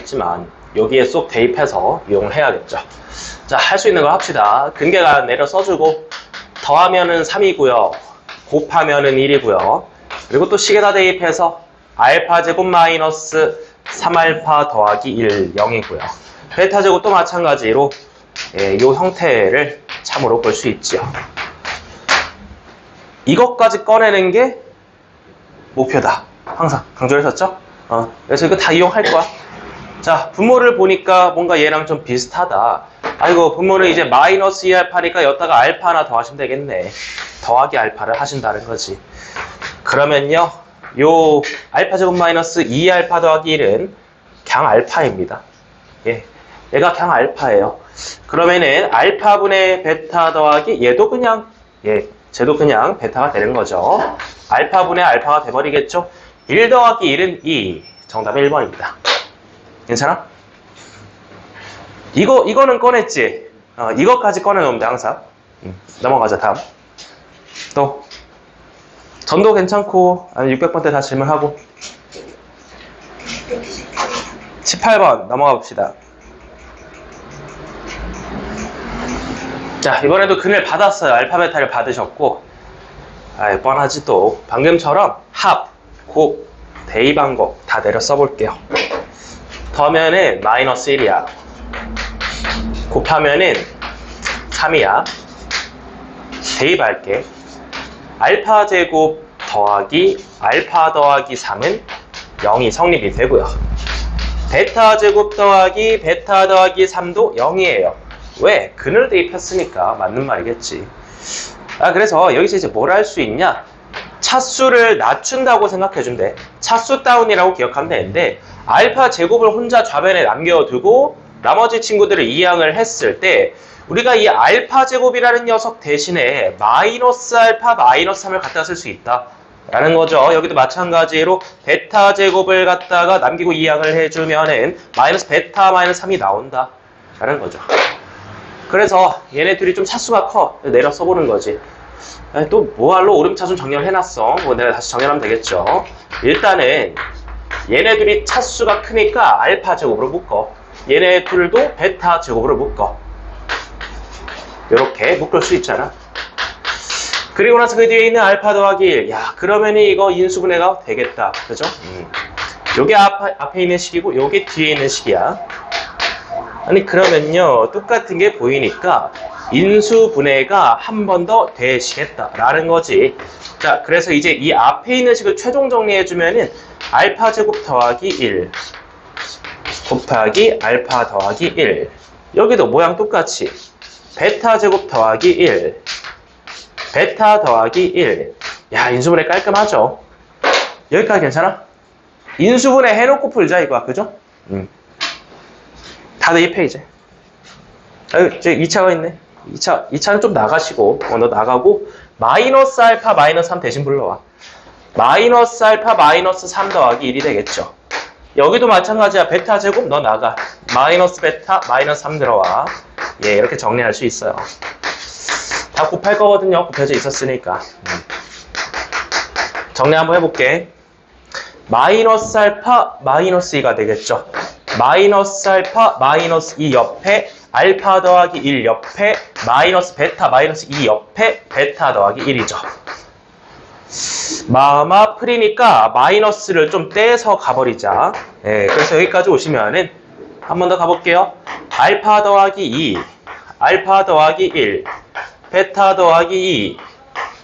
있지만 여기에 쏙 대입해서 이용을 해야겠죠. 자, 할 수 있는 거 합시다. 근계가 내려 써주고 더하면은 3이고요. 곱하면은 1이고요. 그리고 또 식에다 대입해서 알파 제곱 마이너스 3알파 더하기 1, 0이고요. 베타 제곱 또 마찬가지로 이 형태를 참으로 볼 수 있지요. 이것까지 꺼내는 게 목표다. 항상 강조했었죠? 그래서 이거 다 이용할 거야. 자, 분모를 보니까 뭔가 얘랑 좀 비슷하다. 아이고, 분모는 이제 마이너스 2알파니까 여기다가 알파 하나 더 하시면 되겠네. 더하기 알파를 하신다는 거지. 그러면요, 요 알파 제곱 마이너스 2알파 더하기 1은 그냥 알파입니다. 예, 얘가 그냥 알파예요. 그러면은 알파분의 베타 더하기 얘도 그냥, 쟤도 그냥 베타가 되는 거죠. 알파분의 알파가 돼버리겠죠. 1 더하기 1은 2. 정답은 1번입니다. 괜찮아? 이거는 꺼냈지? 이거까지 꺼내놓으면 돼, 항상. 넘어가자, 다음. 또. 전도 괜찮고, 아니, 600번 때 다 질문하고. 18번 넘어가 봅시다. 자, 이번에도 근을 받았어요. 알파, 베타를 받으셨고. 뻔하지 또. 방금처럼 합, 곱, 대입 방법 다 내려 써볼게요. 더하면은 마이너스 1이야. 곱하면은 3이야. 대입할게. 알파 제곱 더하기 알파 더하기 3은 0이 성립이 되고요. 베타 제곱 더하기 베타 더하기 3도 0이에요. 왜? 근을 대입했으니까 맞는 말이겠지. 그래서 여기서 이제 뭘 할 수 있냐? 차수를 낮춘다고 생각해주면 돼. 차수 다운이라고 기억하면 되는데 알파 제곱을 혼자 좌변에 남겨두고 나머지 친구들을 이항을 했을 때 우리가 이 알파 제곱이라는 녀석 대신에 마이너스 알파 마이너스 3을 갖다 쓸 수 있다 라는 거죠. 여기도 마찬가지로 베타 제곱을 갖다가 남기고 이항을 해주면은 마이너스 베타 마이너스 3이 나온다 라는 거죠. 그래서 얘네 둘이 좀 차수가 커. 내려 써보는 거지. 또 뭐할로 오름차순 정렬 해놨어. 뭐 내가 다시 정렬하면 되겠죠. 일단은 얘네 둘이 차수가 크니까 알파 제곱으로 묶어. 얘네 둘도 베타 제곱으로 묶어. 이렇게 묶을 수 있잖아. 그리고 나서 그 뒤에 있는 알파 더하기 1. 야, 그러면 이거 인수분해가 되겠다. 그죠? 요게 앞에 있는 식이고 요게 뒤에 있는 식이야. 아니 그러면요 똑같은 게 보이니까 인수분해가 한 번 더 되시겠다라는 거지. 자, 그래서 이제 이 앞에 있는 식을 최종 정리해주면은 알파 제곱 더하기 1 곱하기 알파 더하기 1. 여기도 모양 똑같이 베타 제곱 더하기 1 베타 더하기 1. 야, 인수분해 깔끔하죠? 여기까지 괜찮아? 인수분해 해놓고 풀자 이거야, 그죠? 다 대입해 이제. 이제 2차가 있네. 2차는 좀 나가시고, 너 나가고, 마이너스 알파 마이너스 3 대신 불러와. 마이너스 알파 마이너스 3 더하기 1이 되겠죠. 여기도 마찬가지야. 베타 제곱 너 나가. 마이너스 베타 마이너스 3 들어와. 예, 이렇게 정리할 수 있어요. 다 곱할 거거든요. 곱해져 있었으니까. 정리 한번 해볼게. 마이너스 알파 마이너스 2가 되겠죠. 마이너스 알파 마이너스 2 옆에 알파 더하기 1 옆에 마이너스 베타 마이너스 2 옆에 베타 더하기 1이죠. 마마 풀이니까 마이너스를 좀 떼서 가버리자. 그래서 여기까지 오시면은 한 번 더 가볼게요. 알파 더하기 2 알파 더하기 1 베타 더하기 2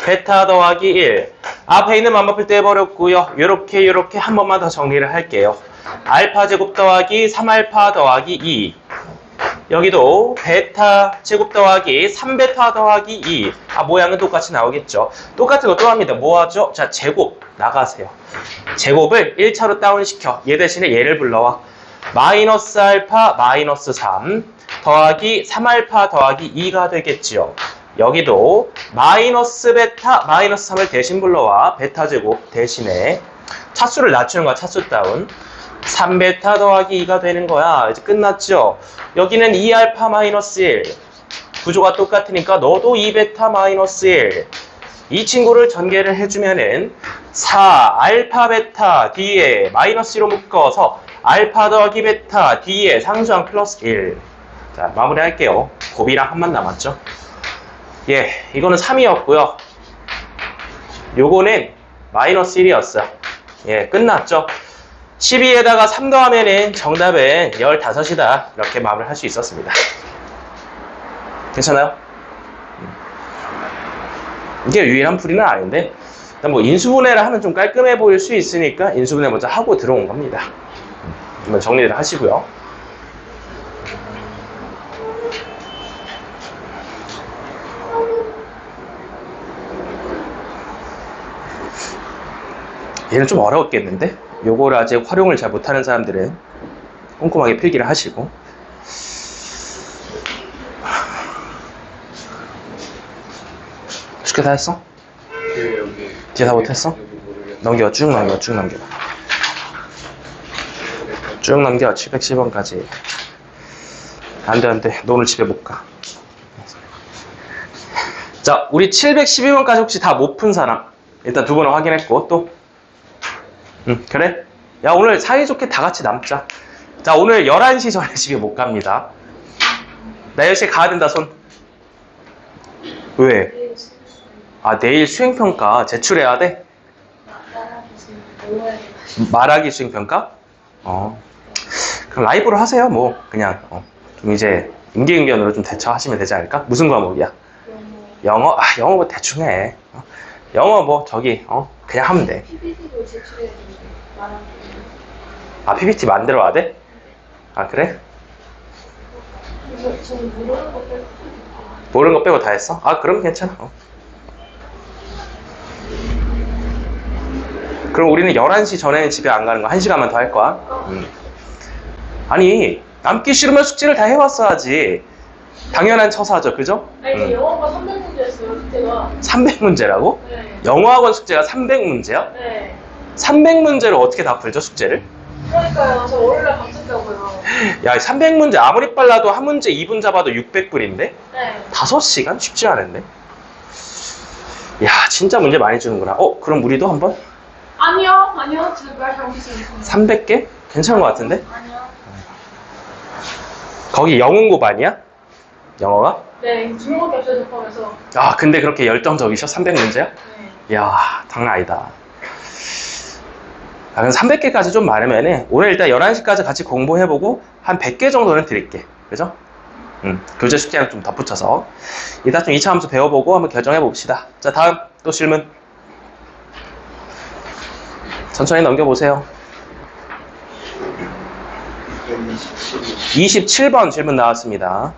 베타 더하기 1. 앞에 있는 마마풀 떼버렸고요. 요렇게 한 번만 더 정리를 할게요. 알파 제곱 더하기 3알파 더하기 2. 여기도 베타 제곱 더하기 3베타 더하기 2. 모양은 똑같이 나오겠죠. 똑같은 거 또 합니다. 뭐 하죠? 자, 제곱 나가세요. 제곱을 1차로 다운시켜. 얘 대신에 얘를 불러와. 마이너스 알파 마이너스 3 더하기 3알파 더하기 2가 되겠지요. 여기도 마이너스 베타 마이너스 3을 대신 불러와. 베타 제곱 대신에 차수를 낮추는 거야. 차수 다운. 3베타 더하기 2가 되는 거야. 이제 끝났죠? 여기는 2알파 마이너스 1. 구조가 똑같으니까 너도 2베타 마이너스 1. 이 친구를 전개를 해주면은 4알파 베타 뒤에 마이너스 1로 묶어서 알파 더하기 베타 D의 상수항 플러스 1. 자, 마무리할게요. 곱이랑 한만 남았죠. 예, 이거는 3이었고요. 요거는 마이너스 1이었어. 예, 끝났죠. 12에다가 3 더하면은 정답은 15이다. 이렇게 마무리할 수 있었습니다. 괜찮아요? 이게 유일한 풀이는 아닌데, 일단 뭐 인수분해를 하면 좀 깔끔해 보일 수 있으니까 인수분해 먼저 하고 들어온 겁니다. 한번 정리를 하시고요. 얘는 좀 어려웠겠는데? 요거를 아직 활용을 잘 못하는 사람들은 꼼꼼하게 필기를 하시고. 쉽게 다 했어? 뒤에 다 못했어? 넘겨, 쭉 넘겨, 쭉 넘겨. 쭉 넘겨, 710번까지. 안 돼, 안 돼. 너 오늘 집에 못 가. 자, 우리 712번까지 혹시 다 못 푼 사람? 일단 두 번은 확인했고, 또? 그래? 야, 오늘 사이좋게 다 같이 남자. 자, 오늘 11시 전에 집에 못 갑니다. 나 10시에 가야 된다, 손. 왜? 아, 내일 수행평가 제출해야 돼? 말하기 수행평가? 그럼 라이브로 하세요, 뭐. 그냥, 좀 이제, 임기응변으로 좀 대처하시면 되지 않을까? 무슨 과목이야? 영어? 아, 영어 뭐 대충 해. 영어 뭐, 저기, 그냥 하면 돼. PPT도 제출해야 되는데, 말하기. 아, PPT 만들어 와야 돼? 아, 그래? 그래서 저는 모르는 거 빼고. 모르는 거 빼고 다 했어? 아, 그럼 괜찮아. 그럼 우리는 11시 전에는 집에 안 가는 거 1시간만 더 할 거야. 아니, 남기 싫으면 숙제를 다 해왔어야지. 당연한 처사죠, 그죠? 아니, 저 영어가 300문제였어요, 숙제가. 300문제라고? 네. 영어학원 숙제가 300문제야? 네. 300문제를 어떻게 다 풀죠, 숙제를? 그러니까요, 저 월요일날 밤샜다고요. 야, 300문제 아무리 빨라도 한 문제 2분 잡아도 600불인데? 네. 5시간? 쉽지 않은데? 야, 진짜 문제 많이 주는구나. 그럼 우리도 한번? 아니요, 제발 잘못했어요. 300개? 괜찮은 것 같은데? 아니요. 거기 영문고 반이야? 영어가? 네, 두 명밖에 없어요, 접하면서. 아, 근데 그렇게 열정적이셔? 300문제야? 네. 이야, 장난 아니다. 그럼 300개까지 좀 많으면은 오늘 일단 11시까지 같이 공부해보고 한 100개 정도는 드릴게. 그죠? 교재 숙제랑 좀 덧붙여서 이따 좀 2차 함수 배워보고 한번 결정해봅시다. 자, 다음 또 질문. 천천히 넘겨보세요. 27번 질문 나왔습니다.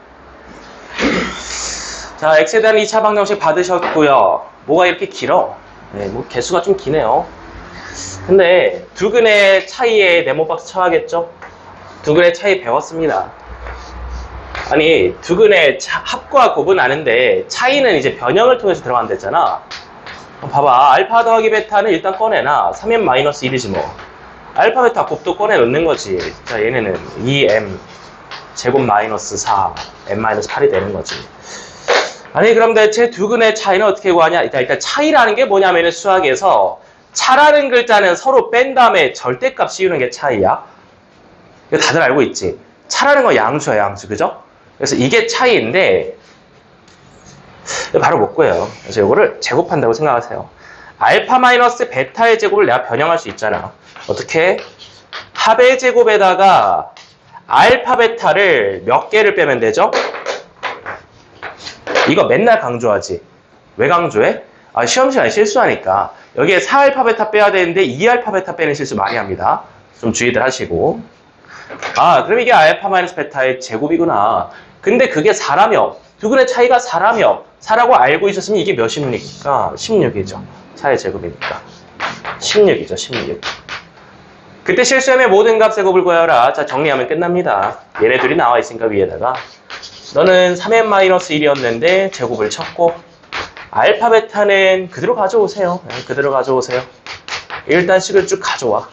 자, x에 대한 2차 방정식 받으셨고요. 뭐가 이렇게 길어? 네, 뭐 개수가 좀 기네요. 근데 두근의 차이에 네모박스 쳐야겠죠? 두근의 차이 배웠습니다. 아니, 두근의 합과 곱은 아는데 차이는 이제 변형을 통해서 들어간댔잖아. 봐봐, 알파 더하기 베타는 일단 꺼내놔. 3m 마이너스 1이지 뭐. 알파 베타 곱도 꺼내놓는 거지. 자, 얘네는 2m 제곱 마이너스 4 m 마이너스 8이 되는 거지. 아니, 그럼 대체 두근의 차이는 어떻게 구하냐? 일단 차이라는 게 뭐냐면은 수학에서 차라는 글자는 서로 뺀 다음에 절대값 씌우는 게 차이야. 이거 다들 알고 있지? 차라는 건 양수야, 양수. 그죠? 그래서 이게 차이인데 바로 못 구해요. 그래서 이거를 제곱한다고 생각하세요. 알파 마이너스 베타의 제곱을 내가 변형할 수 있잖아. 어떻게? 합의 제곱에다가 알파 베타를 몇 개를 빼면 되죠? 이거 맨날 강조하지. 왜 강조해? 아, 시험 시간에 실수하니까. 여기에 4알파 베타 빼야 되는데 2알파 베타 빼는 실수 많이 합니다. 좀 주의들 하시고. 아, 그럼 이게 알파 마이너스 베타의 제곱이구나. 근데 그게 4라며. 두근의 차이가 4라며. 4라고 알고 있었으면 이게 몇입니까? 16이죠. 4의 제곱이니까. 16이죠, 16. 그때 실수하면 모든 값의 곱을 구하여라. 자, 정리하면 끝납니다. 얘네들이 나와 있으니까 위에다가. 너는 3n-1이었는데 제곱을 쳤고 알파 베타는 그대로 가져오세요. 그대로 가져오세요. 일단식을 쭉 가져와.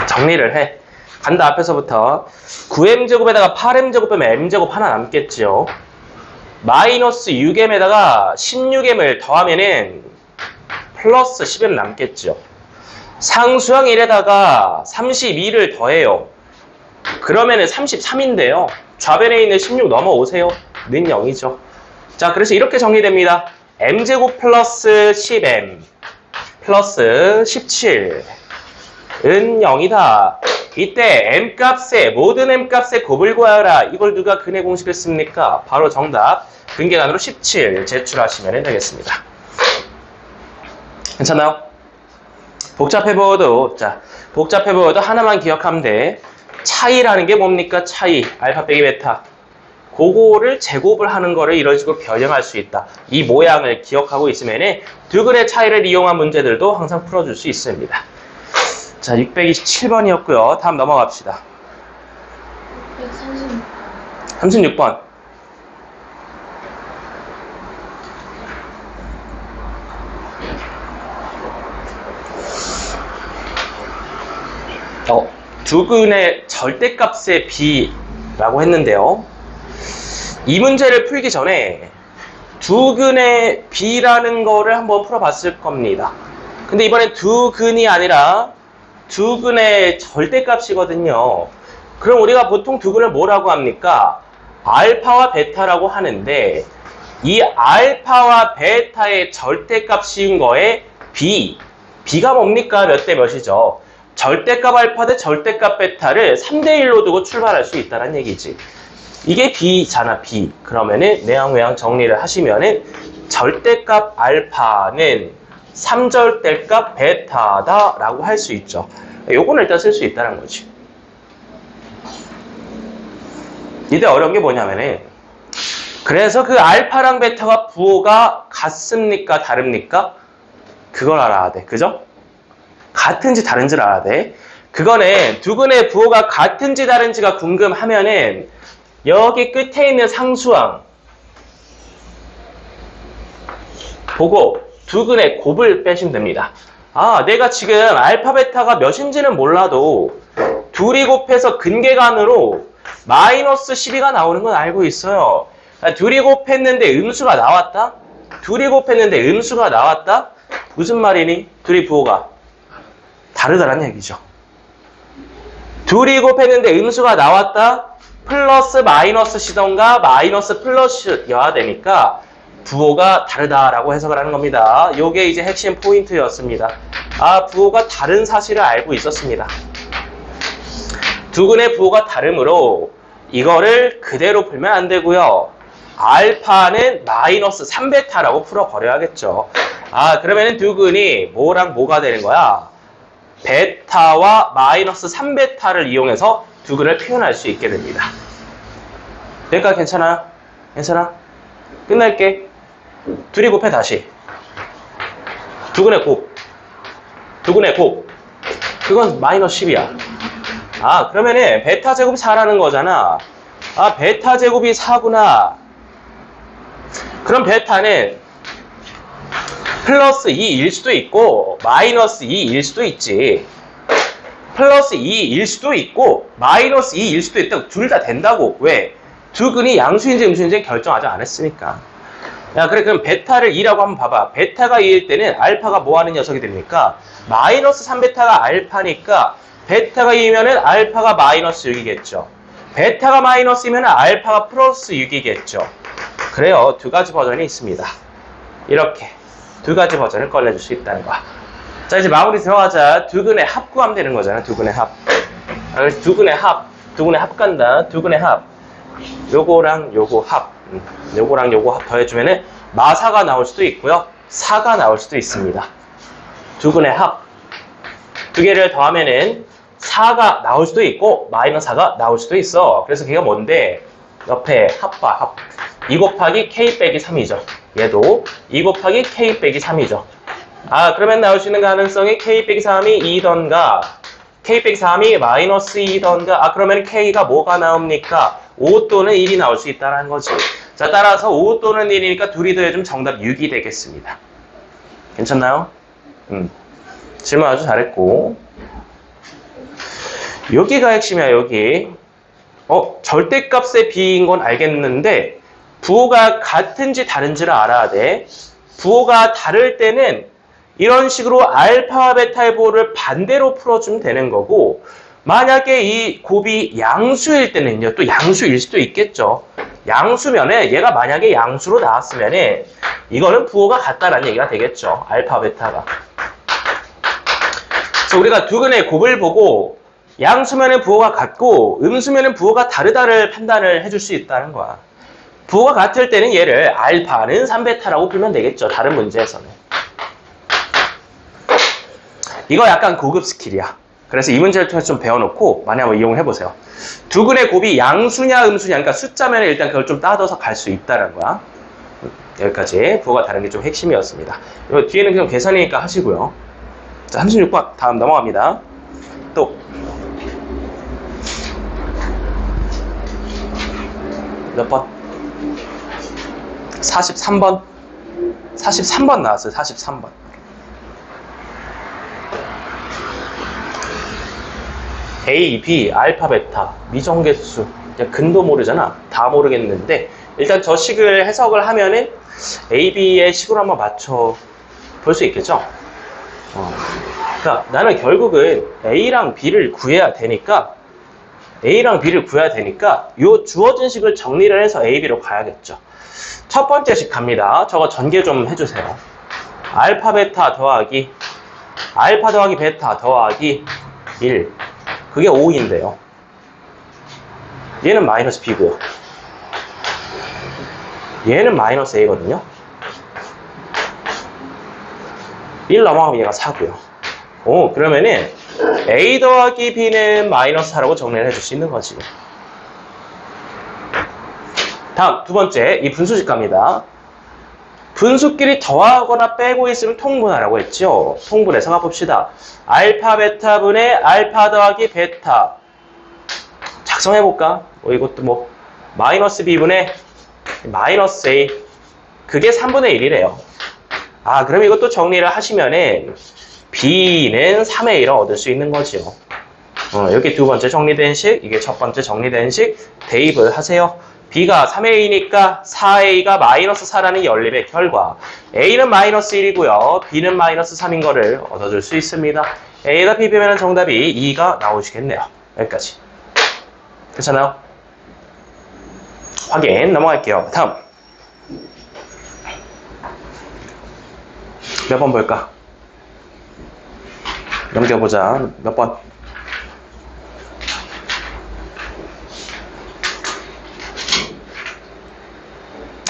정리를 해. 간다 앞에서부터 9m제곱에다가 8m제곱 빼면 m제곱 하나 남겠죠. 마이너스 6m에다가 16m을 더하면은 플러스 10m 남겠죠. 상수항 1에다가 32를 더해요. 그러면은 33인데요. 좌변에 있는 16 넘어오세요. 는 0이죠. 자, 그래서 이렇게 정리됩니다. m제곱 플러스 10m 플러스 17은 0이다. 이때 m값에 모든 m값에 곱을 구하라. 이걸 누가 근의 공식을 씁니까? 바로 정답. 근계간으로 17 제출하시면 되겠습니다. 괜찮나요? 복잡해 보여도 하나만 기억하면 돼. 차이라는 게 뭡니까? 차이. 알파 빼기 베타. 그거를 제곱을 하는 거를 이런 식으로 변형할 수 있다. 이 모양을 기억하고 있으면 두 근의 차이를 이용한 문제들도 항상 풀어줄 수 있습니다. 자, 627번이었고요. 다음 넘어갑시다. 36번. 두 근의 절대값의 비라고 했는데요. 이 문제를 풀기 전에 두 근의 비라는 거를 한번 풀어봤을 겁니다. 근데 이번엔 두 근이 아니라 두 근의 절대값이거든요. 그럼 우리가 보통 두 근을 뭐라고 합니까? 알파와 베타라고 하는데 이 알파와 베타의 절대값인 거에 B가 뭡니까? 몇 대 몇이죠? 절대값 알파 대 절대값 베타를 3대1로 두고 출발할 수 있다는 얘기지. 이게 B잖아, B. 그러면은 내양 정리를 하시면은 절대값 알파는 3절대값 베타다라고 할 수 있죠. 요거는 일단 쓸 수 있다는 거지. 이때 어려운 게 뭐냐면은 그래서 그 알파랑 베타가 부호가 같습니까? 다릅니까? 그걸 알아야 돼. 그죠? 같은지 다른지를 알아야 돼. 그거는 두 근의 부호가 같은지 다른지가 궁금하면은 여기 끝에 있는 상수항 보고 두 근의 곱을 빼시면 됩니다. 아, 내가 지금 알파 베타가 몇인지는 몰라도 둘이 곱해서 근계간으로 마이너스 12가 나오는 건 알고 있어요. 둘이 곱했는데 음수가 나왔다? 둘이 곱했는데 음수가 나왔다? 무슨 말이니? 둘이 부호가 다르다는 얘기죠. 둘이 곱했는데 음수가 나왔다? 플러스 마이너스 시던가 마이너스 플러스여야 되니까 부호가 다르다라고 해석을 하는 겁니다. 요게 이제 핵심 포인트였습니다. 아, 부호가 다른 사실을 알고 있었습니다. 두 근의 부호가 다르므로 이거를 그대로 풀면 안 되고요. 알파는 마이너스 3베타라고 풀어버려야겠죠. 아, 그러면은 두 근이 뭐랑 뭐가 되는 거야? 베타와 마이너스 3베타를 이용해서 두 근을 표현할 수 있게 됩니다. 여기까지 괜찮아? 괜찮아? 끝낼게. 둘이 곱해 다시. 두 근의 곱. 두 근의 곱. 그건 마이너스 10이야. 아, 그러면은 베타 제곱이 4라는 거잖아. 아, 베타 제곱이 4구나. 그럼 베타는 플러스 2일 수도 있고 마이너스 2일 수도 있지. 플러스 2일 수도 있고 마이너스 2일 수도 있다고. 둘 다 된다고. 왜? 두 근이 양수인지 음수인지 결정하지 않았으니까. 야, 그래, 그럼 베타를 2라고 한번 봐봐. 베타가 2일 때는 알파가 뭐 하는 녀석이 됩니까? 마이너스 3베타가 알파니까 베타가 2면은 알파가 마이너스 6이겠죠. 베타가 마이너스이면 알파가 플러스 6이겠죠. 그래요. 두 가지 버전이 있습니다. 이렇게 두 가지 버전을 꺼내줄 수 있다는 거야. 자, 이제 마무리 들어가자. 두 근의 합 구하면 되는 거잖아. 두 근의 합. 그래서 두 근의 합 간다. 두 근의 합. 요거랑 요거 합. 요거랑 요거 합 더해주면은 마사가 나올 수도 있고요. 사가 나올 수도 있습니다. 두 근의 합. 두 개를 더하면은 4가 나올 수도 있고 마이너스 4가 나올 수도 있어. 그래서 걔가 뭔데? 옆에 합과 합. 2 곱하기 k 빼기 3이죠. 얘도 2 곱하기 k 빼기 3이죠. 아, 그러면 나올 수 있는 가능성이 k 빼기 3이 2던가 k 빼기 3이 마이너스 2던가. 아, 그러면 k가 뭐가 나옵니까? 5 또는 1이 나올 수 있다는 거지. 자, 따라서 5 또는 1이니까 둘이 더해주면 정답 6이 되겠습니다. 괜찮나요? 질문 아주 잘했고. 여기가 핵심이야, 여기. 절대값의 비인 건 알겠는데 부호가 같은지 다른지를 알아야 돼. 부호가 다를 때는 이런 식으로 알파와 베타의 부호를 반대로 풀어주면 되는 거고, 만약에 이 곱이 양수일 때는요, 또 양수일 수도 있겠죠. 양수면에 얘가 만약에 양수로 나왔으면은 이거는 부호가 같다라는 얘기가 되겠죠. 알파, 베타가. 그래서 우리가 두 근의 곱을 보고 양수면은 부호가 같고 음수면은 부호가 다르다를 판단을 해줄 수 있다는 거야. 부호가 같을 때는 얘를 알파는 3베타라고 풀면 되겠죠. 다른 문제에서는. 이거 약간 고급 스킬이야. 그래서 이 문제를 통해서 좀 배워놓고 많이 한번 이용을 해보세요. 두 근의 곱이 양수냐 음수냐, 그러니까 숫자면은 일단 그걸 좀 따져서 갈 수 있다는 거야. 여기까지 부호가 다른 게 좀 핵심이었습니다. 이거 뒤에는 그냥 계산이니까 하시고요. 자, 36번 다음 넘어갑니다. 또 몇 번? 43번. 43번 나왔어요. 43번. A, B, 알파, 베타, 미정계수. 근도 모르잖아. 다 모르겠는데 일단 저 식을 해석을 하면은 A, B의 식으로 한번 맞춰 볼 수 있겠죠? 그러니까 나는 결국은 A랑 B를 구해야 되니까 요 주어진 식을 정리를 해서 A, B로 가야겠죠. 첫 번째 식 갑니다. 저거 전개 좀 해주세요. 알파, 베타 더하기 알파 더하기 베타 더하기 1. 그게 5인데요. 얘는 마이너스 B고요. 얘는 마이너스 A거든요. 1 넘어가면 얘가 4고요. 그러면은 A 더하기 B는 마이너스 4라고 정리를 해줄 수 있는 거지. 다음 두 번째, 이 분수식 갑니다. 분수끼리 더하거나 빼고 있으면 통분하라고 했죠. 통분해서 가봅시다. 알파 베타분의 알파 더하기 베타 작성해볼까? 이것도 뭐 마이너스 B분의 마이너스 A, 그게 3분의 1이래요. 그럼 이것도 정리를 하시면은 B는 3의 1을 얻을 수 있는 거죠. 여기 두 번째 정리된 식, 이게 첫 번째 정리된 식, 대입을 하세요. B가 3의 2니까 4A가 마이너스 4라는 연립의 결과. A는 마이너스 1이고요. B는 마이너스 3인 거를 얻어줄 수 있습니다. A에다 B 비면 정답이 2가 나오시겠네요. 여기까지. 괜찮아요? 확인 넘어갈게요. 다음. 몇 번 볼까? 넘겨보자. 몇 번?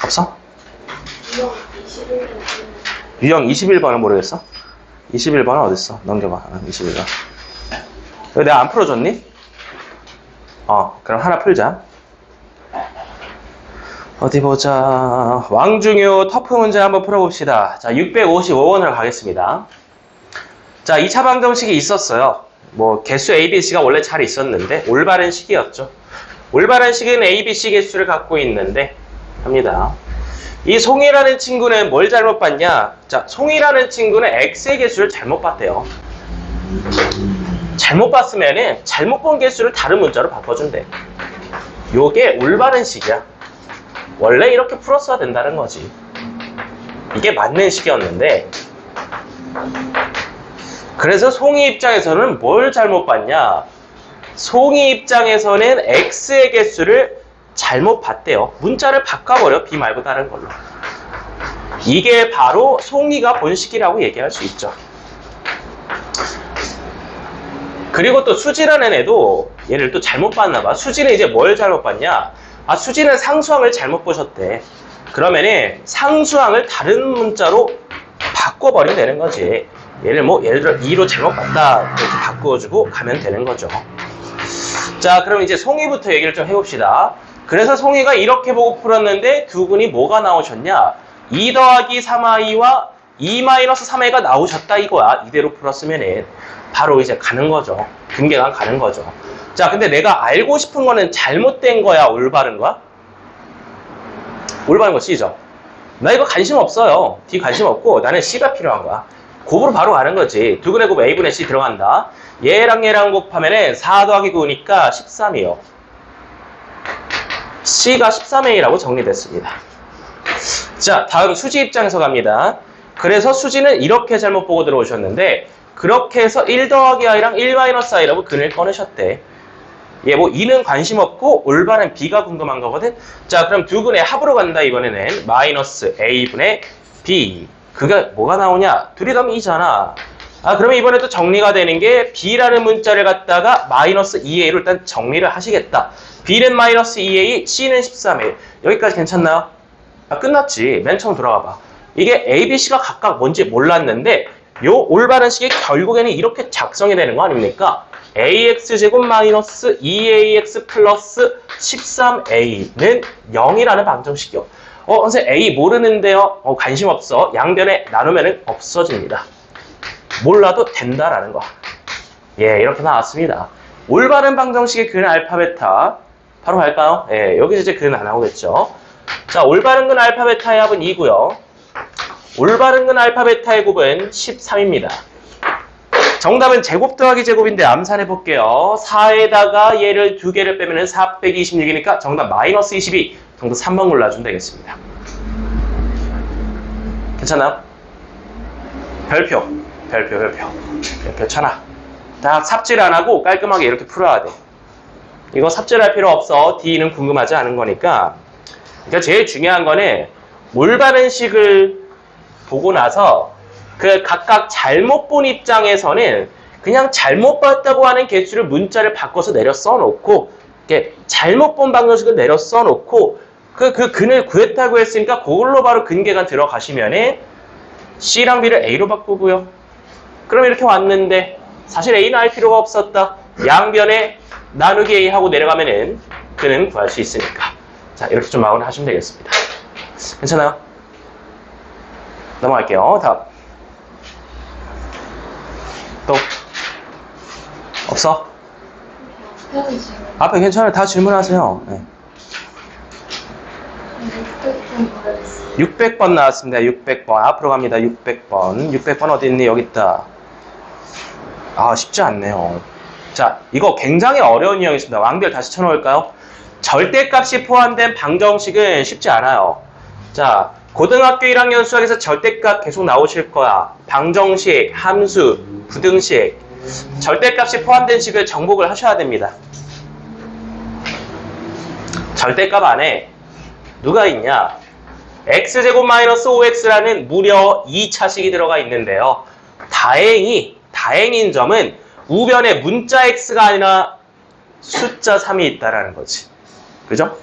없어? 유형 21번은 모르겠어? 21번은 어딨어? 넘겨봐. 21번. 이거 내가 안 풀어줬니? 그럼 하나 풀자. 어디 보자. 왕중요 터프 문제 한번 풀어봅시다. 자, 655번으로 가겠습니다. 자, 2차 방정식이 있었어요. 개수 ABC가 원래 잘 있었는데 올바른 식이었죠. 올바른 식은 ABC 개수를 갖고 있는데 합니다. 이 송이라는 친구는 뭘 잘못 봤냐? 자, 송이라는 친구는 X의 개수를 잘못 봤대요. 잘못 봤으면은 잘못 본 개수를 다른 문자로 바꿔준대. 요게 올바른 식이야. 원래 이렇게 풀었어야 된다는 거지. 이게 맞는 식이었는데, 그래서 송이 입장에서는 뭘 잘못 봤냐? 송이 입장에서는 X의 개수를 잘못 봤대요. 문자를 바꿔버려. B 말고 다른 걸로. 이게 바로 송이가 본 식이라고 얘기할 수 있죠. 그리고 또 수지라는 애도 얘를 또 잘못 봤나 봐. 수지는 이제 뭘 잘못 봤냐? 수지는 상수항을 잘못 보셨대. 그러면은 상수항을 다른 문자로 바꿔버리면 되는 거지. 얘를 예를 들어 2로 잘못 봤다 이렇게 바꿔주고 가면 되는 거죠. 자, 그럼 이제 송이부터 얘기를 좀 해봅시다. 그래서 송이가 이렇게 보고 풀었는데 두 분이 뭐가 나오셨냐? 2 더하기 3i와 2-3a가 나오셨다 이거야. 이대로 풀었으면은 바로 이제 가는 거죠. 분계가 가는 거죠. 자, 근데 내가 알고 싶은 거는 잘못된 거야, 올바른 거야? 올바른 거 C죠. 나 이거 관심 없어요. D 관심 없고 나는 C가 필요한 거야. 곱으로 바로 가는 거지. 두 근의 곱 A분의 C 들어간다. 얘랑 얘랑 곱하면은 4 더하기 9니까 13이요. C가 13A라고 정리됐습니다. 자, 다음 수지 입장에서 갑니다. 그래서 수지는 이렇게 잘못 보고 들어오셨는데 그렇게 해서 1 더하기 i랑 1 마이너스 i라고 근을 꺼내셨대. 예, 뭐 2는 관심 없고 올바른 b가 궁금한 거거든. 자, 그럼 두 근의 합으로 간다. 이번에는 마이너스 a분의 b. 그게 뭐가 나오냐? 둘이 더하면 2잖아. 아, 그러면 이번에도 정리가 되는 게 b라는 문자를 갖다가 마이너스 2a로 일단 정리를 하시겠다. b는 마이너스 2a, c는 13a. 여기까지 괜찮나요? 아, 끝났지. 맨 처음 들어가 봐. 이게 a, b, c가 각각 뭔지 몰랐는데 요 올바른 식이 결국에는 이렇게 작성이 되는 거 아닙니까? ax제곱 마이너스 2ax 플러스 13a는 0이라는 방정식이요. 선생님 a 모르는데요. 관심 없어. 양변에 나누면 없어집니다. 몰라도 된다라는 거. 예, 이렇게 나왔습니다. 올바른 방정식의 근 알파 베타 바로 갈까요? 예, 여기서 이제 근 안 나오겠죠. 자, 올바른 근 알파 베타의 합은 2고요. 올바른 근 알파 베타의 곱은 13입니다. 정답은 제곱 더하기 제곱인데 암산해 볼게요. 4에다가 얘를 2개를 빼면 426이니까 정답 마이너스 22. 정답 3번 골라주면 되겠습니다. 괜찮아요? 별표 천하. 딱 삽질 안 하고 깔끔하게 이렇게 풀어야 돼. 이거 삽질할 필요 없어. D는 궁금하지 않은 거니까. 그러니까 제일 중요한 거는 올바른 식을 보고 나서 그 각각 잘못 본 입장에서는 그냥 잘못 봤다고 하는 개수를 문자를 바꿔서 내려 써놓고 이렇게 잘못 본 방정식을 내려 써놓고 그 근을 구했다고 했으니까 그걸로 바로 근계관 들어가시면은 C랑 B를 A로 바꾸고요. 그럼 이렇게 왔는데 사실 A는 알 필요가 없었다. 양변에 나누기 A 하고 내려가면은 근은 구할 수 있으니까. 자, 이렇게 좀 마무리 하시면 되겠습니다. 괜찮아요? 넘어갈게요. 다음. 또 없어? 앞에 괜찮아요. 다 질문하세요. 네. 600번 나왔습니다. 600번. 앞으로 갑니다. 600번. 600번 어디 있니? 여기 있다. 아, 쉽지 않네요. 자, 이거 굉장히 어려운 유형이 있습니다. 왕별 다시 쳐놓을까요? 절대값이 포함된 방정식은 쉽지 않아요. 자, 고등학교 1학년 수학에서 절대값 계속 나오실 거야. 방정식, 함수, 부등식. 절대값이 포함된 식을 정복을 하셔야 됩니다. 절대값 안에 누가 있냐? x제곱 마이너스 5x라는 무려 2차식이 들어가 있는데요. 다행인 점은 우변에 문자 x가 아니라 숫자 3이 있다라는 거지. 그죠?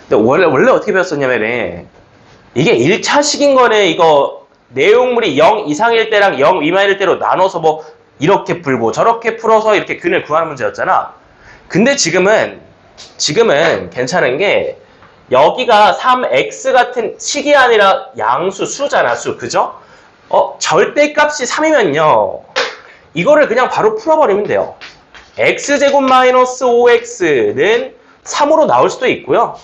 근데 원래 어떻게 배웠었냐면은 이게 1차식인 거는 이거 내용물이 0 이상일 때랑 0 미만일 때로 나눠서 뭐 이렇게 풀고 저렇게 풀어서 이렇게 근을 구하는 문제였잖아. 근데 지금은 괜찮은 게 여기가 3x 같은 식이 아니라 양수, 수잖아, 수. 그죠? 절대값이 3이면요. 이거를 그냥 바로 풀어버리면 돼요. x제곱 마이너스 5x는 3으로 나올 수도 있고요.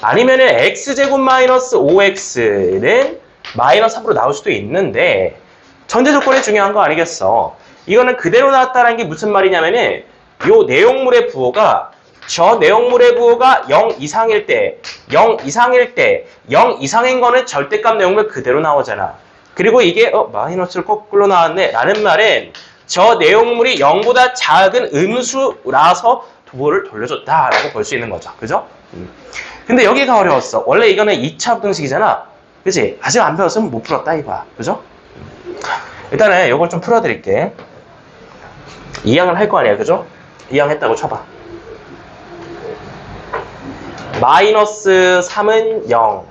아니면은 x제곱 마이너스 5x는 마이너스 3으로 나올 수도 있는데 전제 조건이 중요한 거 아니겠어. 이거는 그대로 나왔다는 게 무슨 말이냐면은 요 내용물의 부호가 저 내용물의 부호가 0 이상일 때 0 이상인 거는 절대값 내용물 그대로 나오잖아. 그리고 이게 마이너스를 거꾸로 나왔네 라는 말은 저 내용물이 0보다 작은 음수라서 부호를 돌려줬다라고 볼 수 있는 거죠. 그죠? 근데 여기가 어려웠어. 원래 이거는 2차 부등식이잖아. 그치? 아직 안 배웠으면 못 풀었다 이거야. 그죠? 일단은 이걸 좀 풀어드릴게. 2항을 할 거 아니야. 그죠? 2항 했다고 쳐봐. 마이너스 3은 0,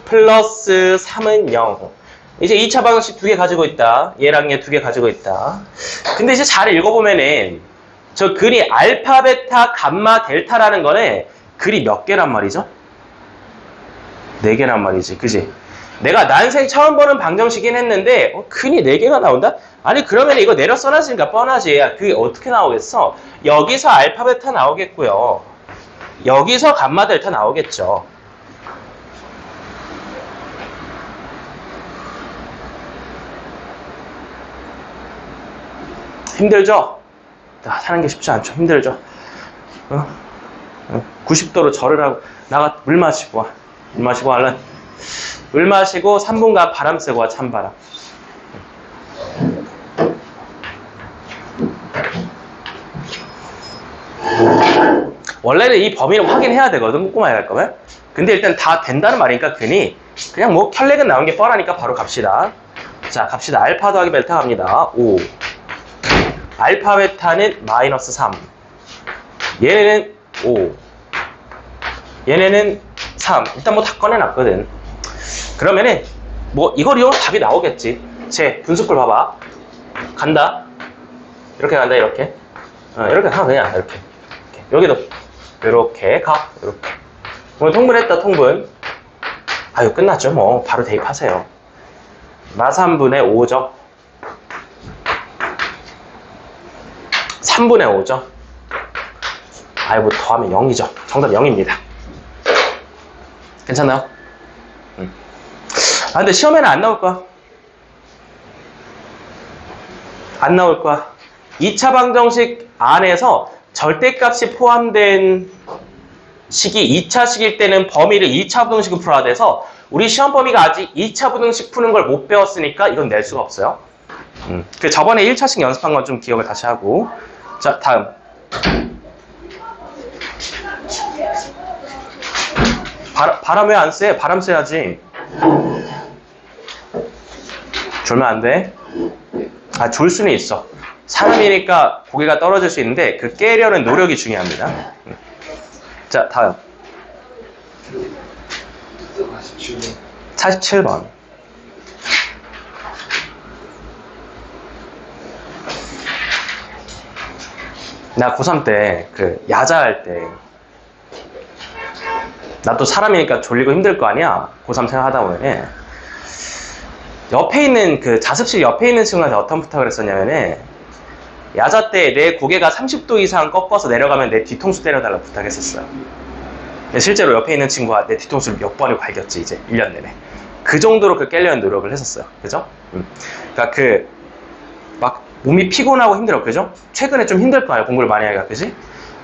플러스 3은 0. 이제 2차 방정식 2개 가지고 있다. 얘랑 얘 2개 가지고 있다. 근데 이제 잘 읽어보면은 저 글이 알파, 베타, 감마, 델타라는 거는 글이 몇 개란 말이죠? 4개란 말이지. 그지? 내가 난생 처음 보는 방정식이긴 했는데 근이 4개가 나온다? 아니 그러면 이거 내려 써놨으니까 뻔하지. 그게 어떻게 나오겠어? 여기서 알파, 베타 나오겠고요. 여기서 감마, 델타 나오겠죠. 힘들죠? 사는 게 쉽지 않죠. 힘들죠? 90도로 절을 하고 나가 물 마시고 와. 물 마시고 얼른 물 마시고 3분간 바람 쐬고 와, 찬바람. 원래는 이 범위를 확인해야 되거든, 꼼꼼하게 갈 거면. 근데 일단 다 된다는 말이니까 그냥 뭐 켤레근 나온 게 뻔하니까 바로 갑시다. 자, 갑시다. 알파 더하기 베타 갑니다. 5. 알파 베타는 마이너스 3. 얘네는 5. 얘네는 3. 일단 뭐 다 꺼내놨거든. 그러면은 뭐 이거리로 답이 나오겠지. 제 분수꼴 봐봐. 간다. 이렇게 간다. 이렇게. 이렇게 가. 그냥 이렇게. 여기도 이렇게 가. 이렇게. 오늘 통분했다. 통분. 아유, 끝났죠. 뭐 바로 대입하세요. 마3분의 5죠. 3분의 5죠. 아유, 뭐 더하면 0이죠. 정답 0입니다. 괜찮나요? 아, 근데 시험에는 안 나올 거야. 안 나올 거야. 2차 방정식 안에서 절대값이 포함된 식이 2차 식일 때는 범위를 2차 부등식으로 풀어야 돼서 우리 시험 범위가 아직 2차 부등식 푸는 걸 못 배웠으니까 이건 낼 수가 없어요. 그 저번에 1차식 연습한 건 좀 기억을 다시 하고. 자, 다음. 바람 왜 안 쐬? 바람 쐬야지. 졸면 안 돼. 아, 졸 수는 있어. 사람이니까 고개가 떨어질 수 있는데 그 깨려는 노력이 중요합니다. 자, 다음. 47번. 나 고3 때 그 야자할 때 나 또 사람이니까 졸리고 힘들 거 아니야. 고3 생각하다 보면 옆에 있는 그 자습실 옆에 있는 친구한테 어떤 부탁을 했었냐면은 야자 때 내 고개가 30도 이상 꺾어서 내려가면 내 뒤통수 때려달라고 부탁했었어요. 실제로 옆에 있는 친구가 내 뒤통수를 몇 번을 갈겼지, 이제 1년 내내. 그 정도로 그 깨려는 노력을 했었어요. 그죠? 그러니까 그 막 몸이 피곤하고 힘들어. 그죠? 최근에 좀 힘들 거 아니야, 공부를 많이 하기가. 그지?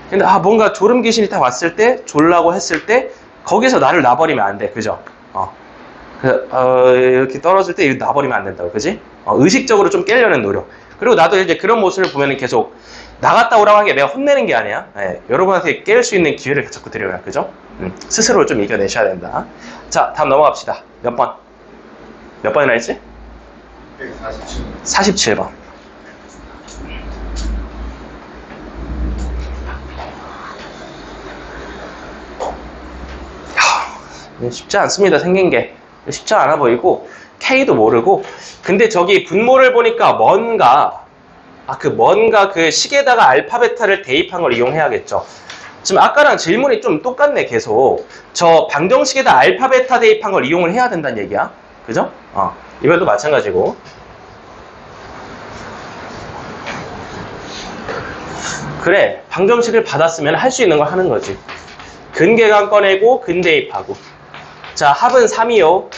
근데 뭔가 졸음 귀신이 딱 왔을 때, 졸라고 했을 때 거기서 나를 놔버리면 안 돼. 그죠? 이렇게 떨어질 때 놔버리면 안 된다고. 그지? 의식적으로 좀 깨려는 노력. 그리고 나도 이제 그런 모습을 보면은 계속 나갔다 오라고 하는 게 내가 혼내는 게 아니야. 여러분한테 깰 수 있는 기회를 자꾸 드려요. 그죠? 스스로 좀 이겨내셔야 된다. 자, 다음 넘어갑시다. 몇 번? 몇 번이나 했지? 47번. 쉽지 않습니다. 생긴 게. 쉽지 않아 보이고 K도 모르고. 근데 저기 분모를 보니까 뭔가 그 식에다가 알파 베타를 대입한 걸 이용해야겠죠. 지금 아까랑 질문이 좀 똑같네. 계속 저 방정식에다 알파 베타 대입한 걸 이용을 해야 된다는 얘기야. 그죠? 이번도 마찬가지고. 그래, 방정식을 받았으면 할 수 있는 걸 하는 거지. 근계간 꺼내고 근대입하고. 자, 합은 3이요.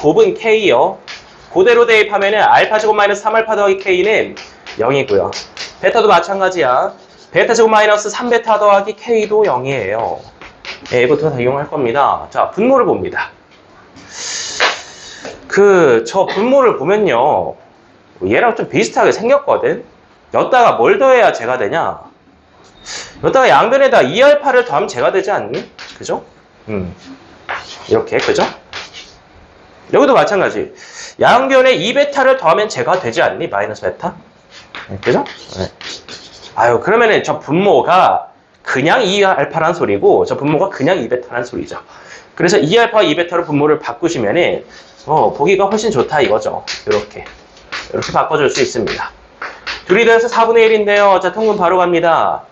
곱은 K요. 그대로 대입하면은 알파 제곱 마이너스 3알파 더하기 K는 0이고요. 베타도 마찬가지야. 베타 제곱 마이너스 3베타 더하기 K도 0이에요. 이것도 다 이용할 겁니다. 자, 분모를 봅니다. 저 분모를 보면요. 얘랑 좀 비슷하게 생겼거든. 여기다가 뭘 더해야 제가 되냐? 여기다가 양변에다 2알파를 더하면 제가 되지 않니? 그죠? 이렇게, 그죠? 여기도 마찬가지. 양변에 2베타를 더하면 제가 되지 않니? 마이너스 베타? 그죠? 네. 아유, 그러면은 저 분모가 그냥 2알파란 소리고, 저 분모가 그냥 2베타란 소리죠. 그래서 2알파, 2베타로 분모를 바꾸시면은, 보기가 훨씬 좋다 이거죠. 이렇게 바꿔줄 수 있습니다. 둘이 더해서 4분의 1인데요. 자, 통분 바로 갑니다.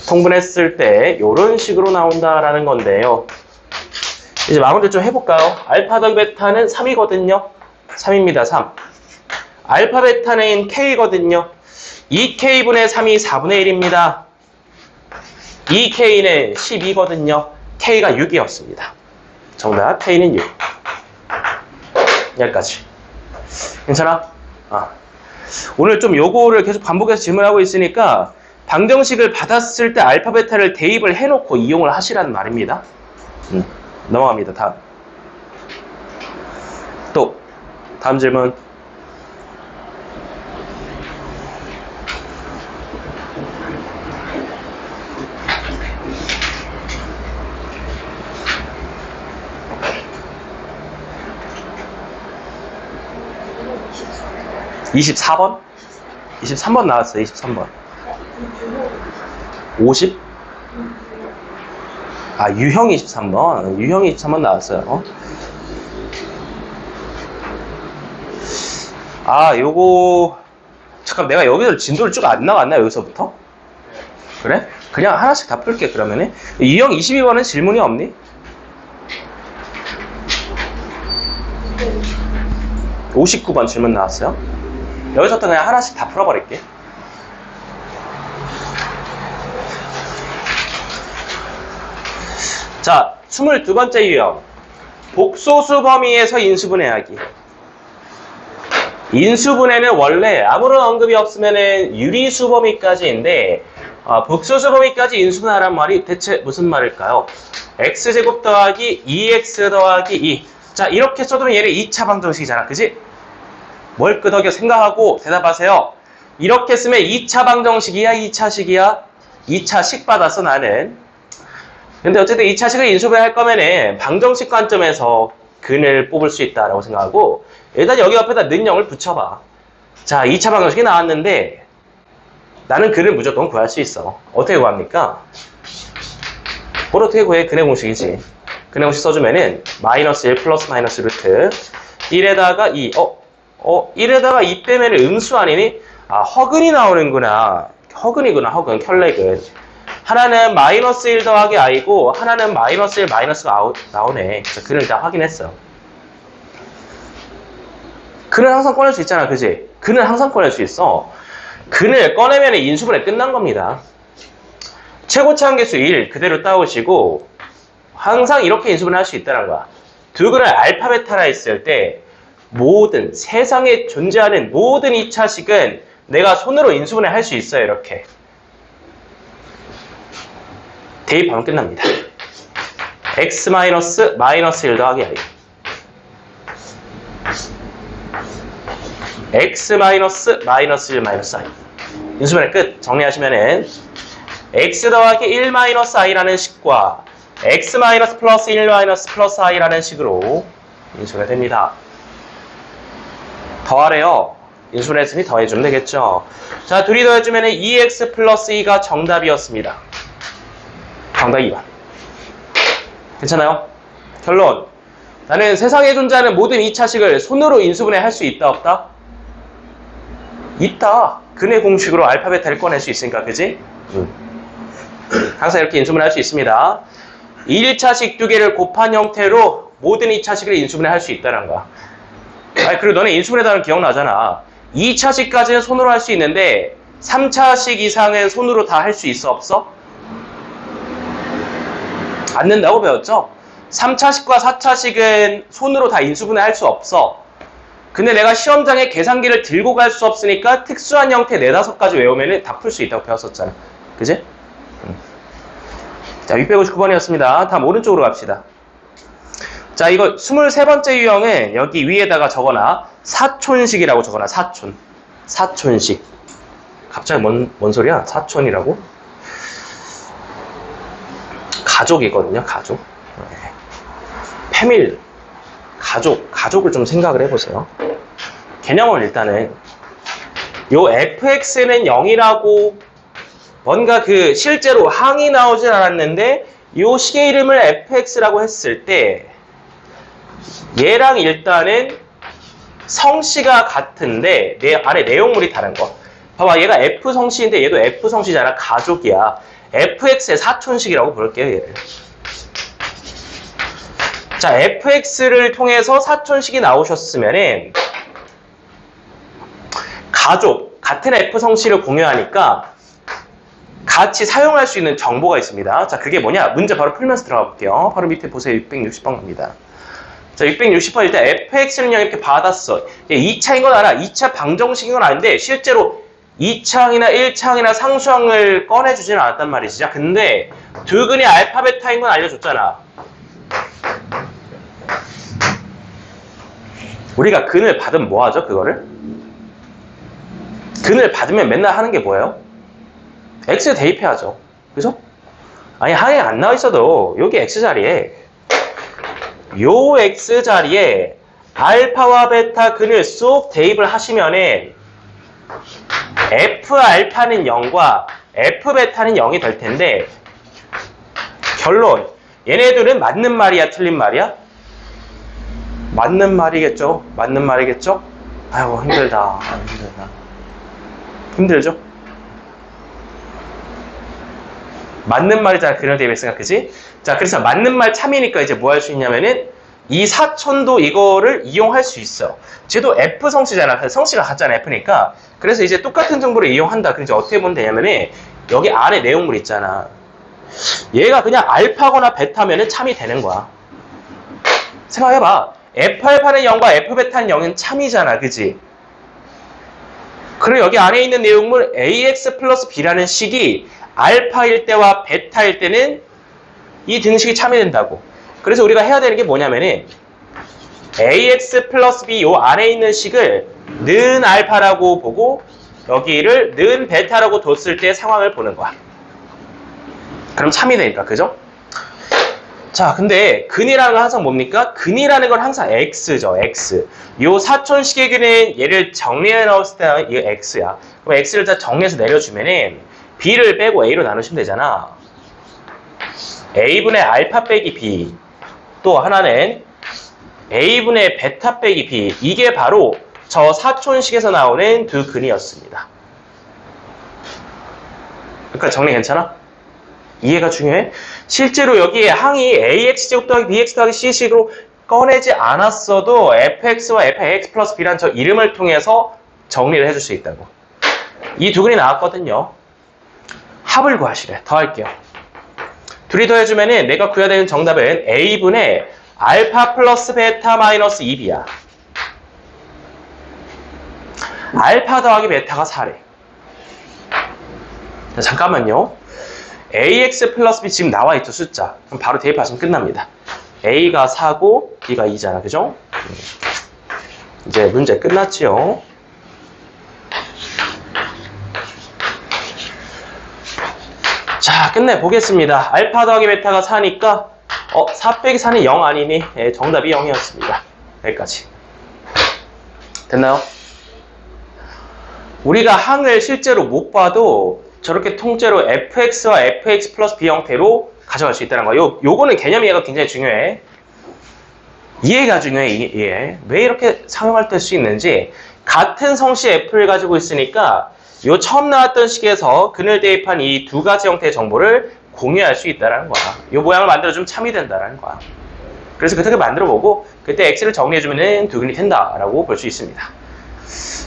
통분했을 때 이런 식으로 나온다라는 건데요. 이제 마무리 좀 해볼까요? 알파 더하기 베타는 3이거든요. 3입니다. 3. 알파 베타는 K거든요. 2K분의 3이 4분의 1입니다. 2K는 12거든요. K가 6이었습니다. 정답, K는 6. 여기까지. 괜찮아? 오늘 좀 요거를 계속 반복해서 질문하고 있으니까 방정식을 받았을 때 알파 베타를 대입을 해놓고 이용을 하시라는 말입니다. 넘어갑니다. 다음. 또 다음 질문. (24번) 23번 나왔어요. 23번 50? 아, 유형 23번. 유형 23번 나왔어요. 아, 요거 잠깐, 내가 여기서 진도를 쭉 안 나왔나 여기서부터? 그래? 그냥 하나씩 다 풀게. 그러면은 유형 22번은 질문이 없니? 59번 질문 나왔어요. 여기서부터 그냥 하나씩 다 풀어버릴게. 자, 22번째 유형. 복소수 범위에서 인수분해하기. 인수분해는 원래 아무런 언급이 없으면은 유리수 범위까지인데, 복소수 범위까지 인수분해하란 말이 대체 무슨 말일까요? x제곱 더하기 2x 더하기 2. 자, 이렇게 써두면 얘는 2차 방정식이잖아. 그지? 뭘 끄덕여 생각하고 대답하세요. 이렇게 쓰면 2차 방정식이야? 2차식이야? 2차식 받았어, 나는. 근데 어쨌든 2차식을 인수분해할 거면은 방정식 관점에서 근을 뽑을 수 있다라고 생각하고, 일단 여기 옆에다 는영을 붙여봐. 자, 2차 방정식이 나왔는데 나는 근을 무조건 구할 수 있어. 어떻게 구합니까? 뭘 어떻게 구해? 근의 공식이지. 근의 공식 써주면은 마이너스 1 플러스 마이너스 루트 1에다가 2. 1에다가 2 빼면 음수 아니니? 아, 허근이 나오는구나. 허근이구나. 허근, 켤레근. 하나는 마이너스 1 더하기 i고 하나는 마이너스 1 마이너스가 나오네. 그래서 근을 다 확인했어. 근을 항상 꺼낼 수 있잖아. 그지? 근을 항상 꺼낼 수 있어. 근을 꺼내면 인수분해 끝난 겁니다. 최고치 한계수 1 그대로 따오시고 항상 이렇게 인수분해 할 수 있다는 거야. 두 근을 알파 베타라 했을 때 모든 세상에 존재하는 모든 2차식은 내가 손으로 인수분해 할 수 있어요. 이렇게 대입하면 끝납니다. x 마이너스 1 더하기 i x 마이너스 1 마이너스 i 인수분해 끝. 정리하시면은 x 더하기 1 마이너스 i라는 식과 x 마이너스 플러스 1 마이너스 플러스 i라는 식으로 인수분해 됩니다. 더하래요. 인수분해 했으니 더해주면 되겠죠. 자, 둘이 더해주면 2x 플러스 2가 정답이었습니다. 정답 2번. 괜찮아요? 결론. 나는 세상에 존재하는 모든 2차식을 손으로 인수분해 할 수 있다 없다? 있다. 근의 공식으로 알파 베타를 꺼낼 수 있으니까. 그지? 항상 이렇게 인수분해 할 수 있습니다. 1차식 두 개를 곱한 형태로 모든 2차식을 인수분해 할 수 있다는 거야. 아니, 그리고 너네 인수분해 단원 기억나잖아. 2차식까지는 손으로 할 수 있는데 3차식 이상은 손으로 다 할 수 있어 없어? 안 된다고 배웠죠? 3차식과 4차식은 손으로 다 인수분해 할 수 없어. 근데 내가 시험장에 계산기를 들고 갈 수 없으니까 특수한 형태 4-5가지 외우면 다 풀 수 있다고 배웠었잖아. 그지? 자, 659번이었습니다. 다음 오른쪽으로 갑시다. 자, 이거 23번째 유형은 여기 위에다가 적어놔. 사촌식이라고 적어놔. 사촌식. 갑자기 뭔 소리야? 사촌이라고? 가족이거든요. 가족. 패밀. 가족을 좀 생각을 해보세요. 개념은 일단은 요 fx는 0이라고 뭔가 그 실제로 항이 나오진 않았는데 요 식의 이름을 fx라고 했을 때 얘랑 일단은 성씨가 같은데 내 안에 내용물이 다른 거. 봐봐, 얘가 f 성씨인데 얘도 f 성씨잖아. 가족이야. fx의 사촌식이라고 부를게요. 얘를. 자, fx를 통해서 사촌식이 나오셨으면은 가족, 같은 f 성씨를 공유하니까 같이 사용할 수 있는 정보가 있습니다. 자, 그게 뭐냐? 문제 바로 풀면서 들어가 볼게요. 바로 밑에 보세요. 660번 갑니다. 자, 660번 일단 fx는 이렇게 받았어. 2차인 건 알아. 2차 방정식인 건 아닌데 실제로 2차항이나 1차항이나 상수항을 꺼내주지는 않았단 말이지. 자, 근데 두 근이 알파 베타인 건 알려줬잖아. 우리가 근을 받으면 뭐 하죠? 그거를? 근을 받으면 맨날 하는 게 뭐예요? x에 대입해야죠. 그죠? 아니 항에 안 나와 있어도 여기 x 자리에 요 x 자리에 알파와 베타 근을 쏙 대입을 하시면은 f 알파는 0과 f 베타는 0이 될 텐데 결론 얘네들은 맞는 말이야 틀린 말이야? 맞는 말이겠죠? 맞는 말이겠죠? 아이고 힘들다. 힘들죠? 맞는 말이잖아. 그녀 대비했으니까 그지? 자 그래서 맞는 말 참이니까 이제 뭐 할 수 있냐면은 이 사촌도 이거를 이용할 수 있어. 쟤도 F 성씨잖아. 성씨가 같잖아 F니까. 그래서 이제 똑같은 정보를 이용한다. 그럼 이제 어떻게 보면 되냐면은 여기 안에 내용물 있잖아. 얘가 그냥 알파거나 베타면은 참이 되는 거야. 생각해봐. F알파는 0과 F베타는 0은 참이잖아. 그지? 그리고 여기 안에 있는 내용물 AX 플러스 B라는 식이 알파일 때와 베타일 때는 이 등식이 참이 된다고. 그래서 우리가 해야 되는 게 뭐냐면은 AX 플러스 B 요 안에 있는 식을 는 알파라고 보고 여기를 는 베타라고 뒀을 때 상황을 보는 거야. 그럼 참이 되니까. 그죠? 자, 근데 근이라는 건 항상 뭡니까? 근이라는 건 항상 x죠. x. 요 사촌식의 근은 얘를 정리해 넣었을 때 이게 x야. 그럼 x를 다 정리해서 내려주면은 b를 빼고 a로 나누시면 되잖아. a분의 알파 빼기 b. 또 하나는 a분의 베타 빼기 b. 이게 바로 저 사촌식에서 나오는 두 근이었습니다. 그러니까 정리 괜찮아? 이해가 중요해? 실제로 여기에 항이 ax제곱 더하기 bx 더하기 c식으로 꺼내지 않았어도 fx와 fx 플러스 b란 저 이름을 통해서 정리를 해줄 수 있다고. 이 두 근이 나왔거든요. 합을 구하시래. 더할게요. 둘이 더해주면은 내가 구해야 되는 정답은 a분의 알파 플러스 베타 마이너스 2b야. 알파 더하기 베타가 4래. 자, 잠깐만요. ax 플러스 b 지금 나와 있죠, 숫자. 그럼 바로 대입하시면 끝납니다. a가 4고 b가 2잖아, 그죠? 이제 문제 끝났지요. 자, 끝내보겠습니다. 알파 더하기 베타가 4니까 4 빼기 4는 0 아니니? 네, 정답이 0이었습니다. 여기까지. 됐나요? 우리가 항을 실제로 못 봐도 저렇게 통째로 fx와 fx 플러스 b 형태로 가져갈 수 있다는 거야. 요거는 개념 이해가 굉장히 중요해. 이해가 중요해, 이해. 왜 이렇게 사용할 때 할 수 있는지. 같은 성씨 f를 가지고 있으니까 요 처음 나왔던 식에서 근을 대입한 이 두 가지 형태의 정보를 공유할 수 있다는 거야. 요 모양을 만들어주면 참이 된다는 거야. 그래서 그렇게 만들어보고 그때 x를 정리해주면 두 근이 된다라고 볼 수 있습니다.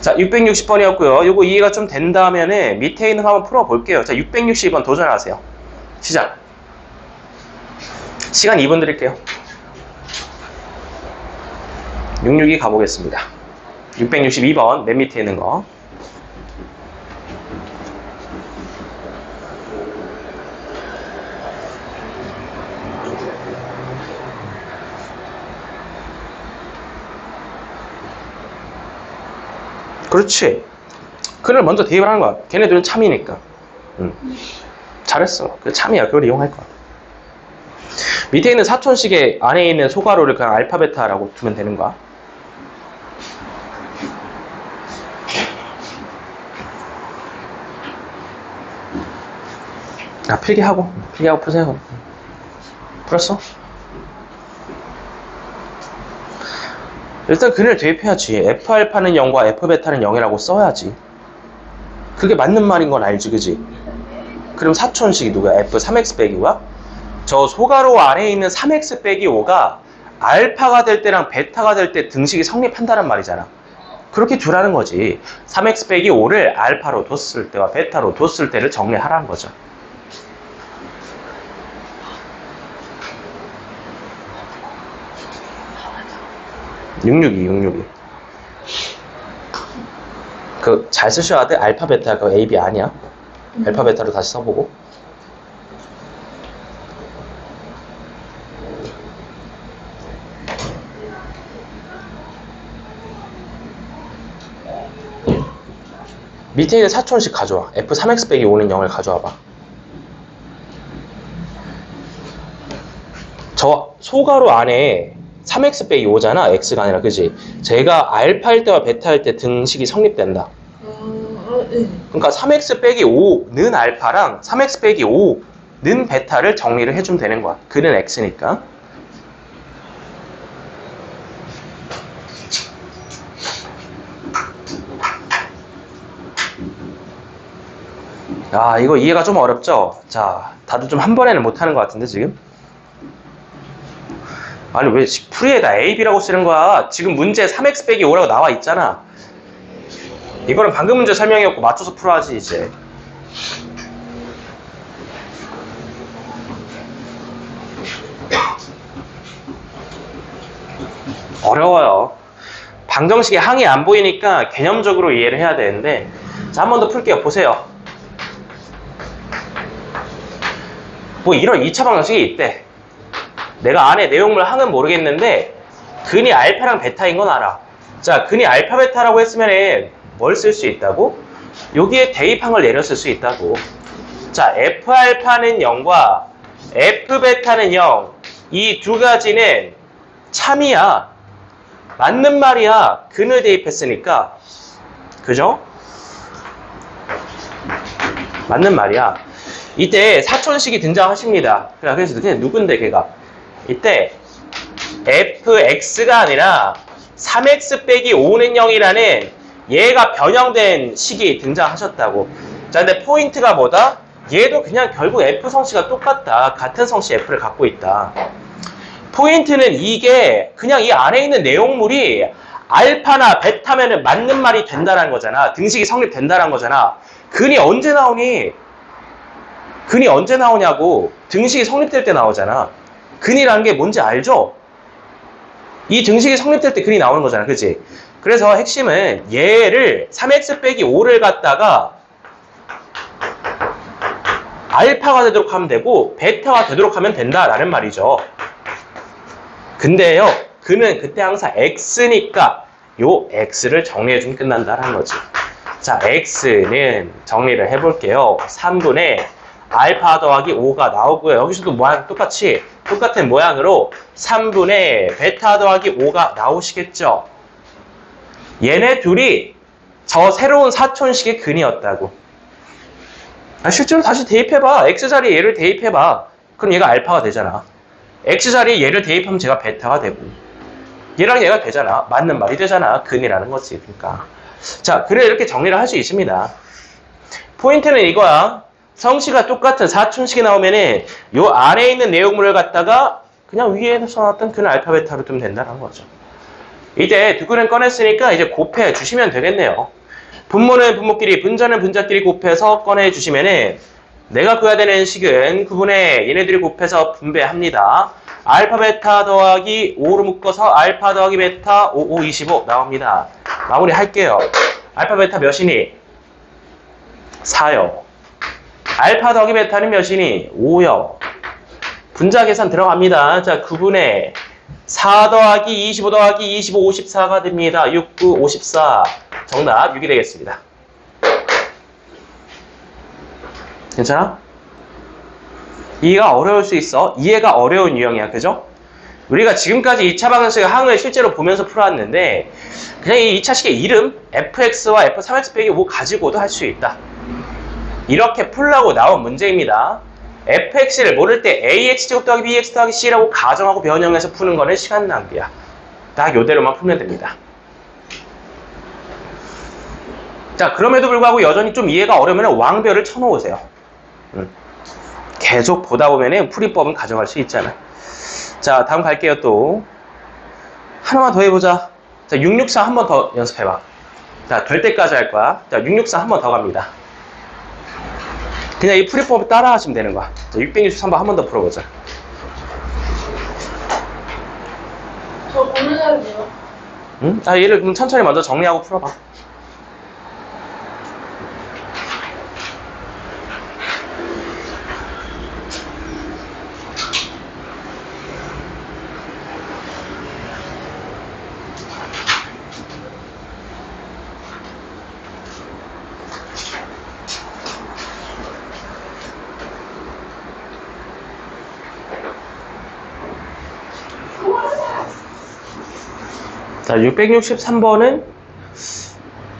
자, 660번이었고요. 요거 이해가 좀 된다면은 밑에 있는 거 한번 풀어볼게요. 자, 660번 도전하세요. 시작. 시간 2분 드릴게요. 662 가보겠습니다. 662번 맨 밑에 있는 거. 그렇지. 그걸 먼저 대입을 하는 거야. 걔네들은 참이니까. 잘했어. 그 참이야. 그걸 이용할 거야. 밑에 있는 사촌식의 안에 있는 소괄호를 그냥 알파 베타라고 두면 되는 거야. 필기하고 푸세요. 풀었어? 일단 근을 대입해야지. F알파는 0과 F베타는 0이라고 써야지. 그게 맞는 말인 건 알지, 그지? 그럼 사촌식이 누구야? F3x 빼기 5야? 저 소괄호 안에 있는 3x 빼기 5가 알파가 될 때랑 베타가 될 때 등식이 성립한다는 말이잖아. 그렇게 두라는 거지. 3x 빼기 5를 알파로 뒀을 때와 베타로 뒀을 때를 정리하라는 거죠. (662). 그 잘 쓰셔야 돼. 알파 베타가 A, B 아니야. 알파 베타로 다시 써보고. 밑에 있는 사촌식 가져와. f3x 빼기 5는 0을 가져와봐. 저 소가로 안에 3x 빼기 5잖아. x가 아니라, 그지? 제가 알파일 때와 베타일 때 등식이 성립된다. 그러니까 3x 빼기 5는 알파랑 3x 빼기 5는 베타를 정리를 해주면 되는 거야. 그는 x니까. 아, 이거 이해가 좀 어렵죠? 자, 다들 좀 한 번에는 못하는 것 같은데, 지금? 아니, 왜 풀이에다 A, B라고 쓰는 거야? 지금 문제 3x 빼기 5라고 나와 있잖아. 이거는 방금 문제 설명이었고, 맞춰서 풀어야지, 이제. 어려워요. 방정식에 항이 안 보이니까 개념적으로 이해를 해야 되는데, 자, 한 번 더 풀게요. 보세요. 뭐 이런 2차 방정식이 있대. 내가 안에 내용물 항은 모르겠는데 근이 알파랑 베타인 건 알아. 자, 근이 알파 베타라고 했으면 뭘 쓸 수 있다고? 여기에 대입항을 내렸을 수 있다고. 자, f 알파는 0과 f 베타는 0. 이 두 가지는 참이야. 맞는 말이야. 근을 대입했으니까. 그죠? 맞는 말이야. 이때 사촌식이 등장하십니다. 그래서 그냥 누군데 걔가? 이때 fx가 아니라 3x 빼기 5는 0이라는 얘가 변형된 식이 등장하셨다고. 자, 근데 포인트가 뭐다? 얘도 그냥 결국 f 성씨가 똑같다. 같은 성씨 f를 갖고 있다. 포인트는 이게 그냥 이 안에 있는 내용물이 알파나 베타면은 맞는 말이 된다는 거잖아. 등식이 성립된다는 거잖아. 근이 언제 나오니? 근이 언제 나오냐고. 등식이 성립될 때 나오잖아. 근이라는 게 뭔지 알죠? 이 등식이 성립될 때 근이 나오는 거잖아. 그치? 그래서 핵심은 얘를 3x 빼기 5를 갖다가 알파가 되도록 하면 되고 베타가 되도록 하면 된다라는 말이죠. 근데요, 근은 그때 항상 x니까 요 x를 정리해주면 끝난다라는 거지. 자, x는 정리를 해볼게요. 3분의 알파 더하기 5가 나오고요. 여기서도 모양 똑같은 모양으로 3분의 베타 더하기 5가 나오시겠죠. 얘네 둘이 저 새로운 사촌식의 근이었다고. 실제로 다시 대입해봐. x자리에 얘를 대입해봐. 그럼 얘가 알파가 되잖아. x자리에 얘를 대입하면 제가 베타가 되고 얘랑 얘가 되잖아. 맞는 말이 되잖아. 근이라는 거지. 그러니까. 자, 그래 이렇게 정리를 할 수 있습니다. 포인트는 이거야. 성씨가 똑같은 사촌식이 나오면은 요 안에 있는 내용물을 갖다가 그냥 위에 써놨던 근 알파 베타로 두면 된다는 거죠. 이제 두 근을 꺼냈으니까 이제 곱해 주시면 되겠네요. 분모는 분모끼리, 분자는 분자끼리 곱해서 꺼내 주시면은 내가 구해야 되는 식은 9분의 얘네들이 곱해서 분배합니다. 알파 베타 더하기 5로 묶어서 알파 더하기 베타 5, 5, 25 나옵니다. 마무리 할게요. 알파 베타 몇이니? 4요. 알파 더하기 베타는 몇이니? 5요. 분자 계산 들어갑니다. 자, 9분의 4 더하기 25 더하기 25, 54가 됩니다. 6, 9, 54. 정답 6이 되겠습니다. 괜찮아? 이해가 어려울 수 있어. 이해가 어려운 유형이야. 그죠? 우리가 지금까지 2차 방정식의 항을 실제로 보면서 풀어왔는데 그냥 이 2차식의 이름 fx와 f3x 빼기 5 가지고도 할 수 있다. 이렇게 풀라고 나온 문제입니다. fx를 모를 때 ax제곱 더하기 bx 더하기 c라고 가정하고 변형해서 푸는 거는 시간 낭비야. 딱 요대로만 풀면 됩니다. 자, 그럼에도 불구하고 여전히 좀 이해가 어려우면 왕별을 쳐놓으세요. 계속 보다 보면 풀이법은 가져갈 수 있잖아. 자, 다음 갈게요. 또 하나만 더 해보자. 자, 664 한 번 더 연습해봐. 자, 될 때까지 할 거야. 자, 664 한 번 더 갑니다. 그냥 이 풀이법을 따라 하시면 되는 거야. 자, 663번 한 번 더 풀어보자. 저 고민해야 돼요. 응? 아, 얘를 그럼 천천히 먼저 정리하고 풀어봐. 자, 663번은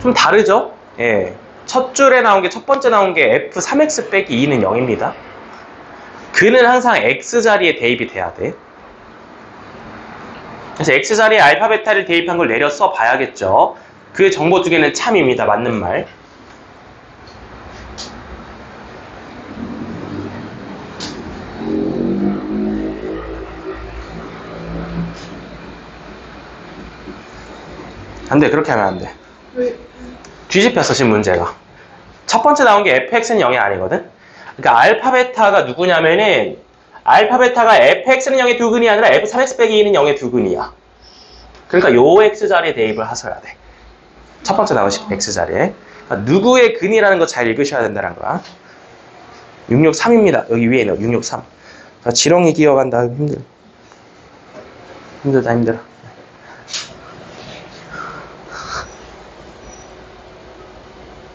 좀 다르죠? 예. 첫 줄에 나온 게, 첫 번째 나온 게 F3X 빼기 2는 0입니다. 그는 항상 X자리에 대입이 돼야 돼. 그래서 X자리에 알파, 베타를 대입한 걸 내려 써 봐야겠죠. 그 정보 두 개는 참입니다. 맞는 말. 안 돼. 그렇게 하면 안 돼. 왜? 뒤집혔어, 지금 문제가. 첫 번째 나온 게 fx는 0이 아니거든? 그러니까 알파, 베타가 누구냐면은, 알파, 베타가 fx는 0의 두근이 아니라 f3x 빼기 2는 0의 두근이야. 그러니까 요 x자리에 대입을 하셔야 돼. 첫 번째 나온 x자리에. 그러니까 누구의 근이라는 거 잘 읽으셔야 된다는 거야. 663입니다. 여기 위에 있는 663. 지렁이 기어간다. 힘들어. 힘들다, 힘들어.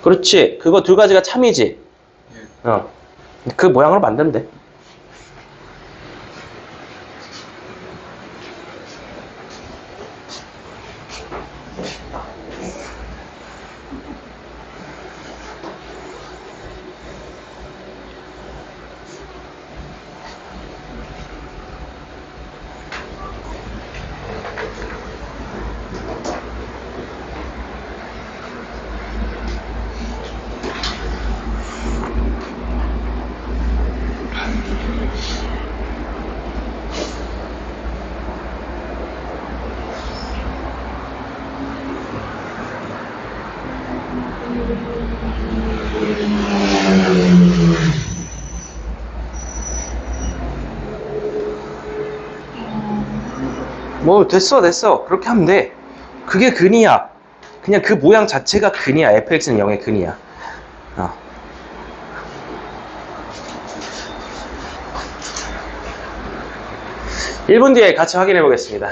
그렇지. 그거 두 가지가 참이지. 그 모양으로 만들면 돼. 뭐 됐어. 그렇게 하면 돼. 그게 근이야. 그냥 그 모양 자체가 근이야. fx는 0의 근이야. 1분 뒤에 같이 확인해 보겠습니다.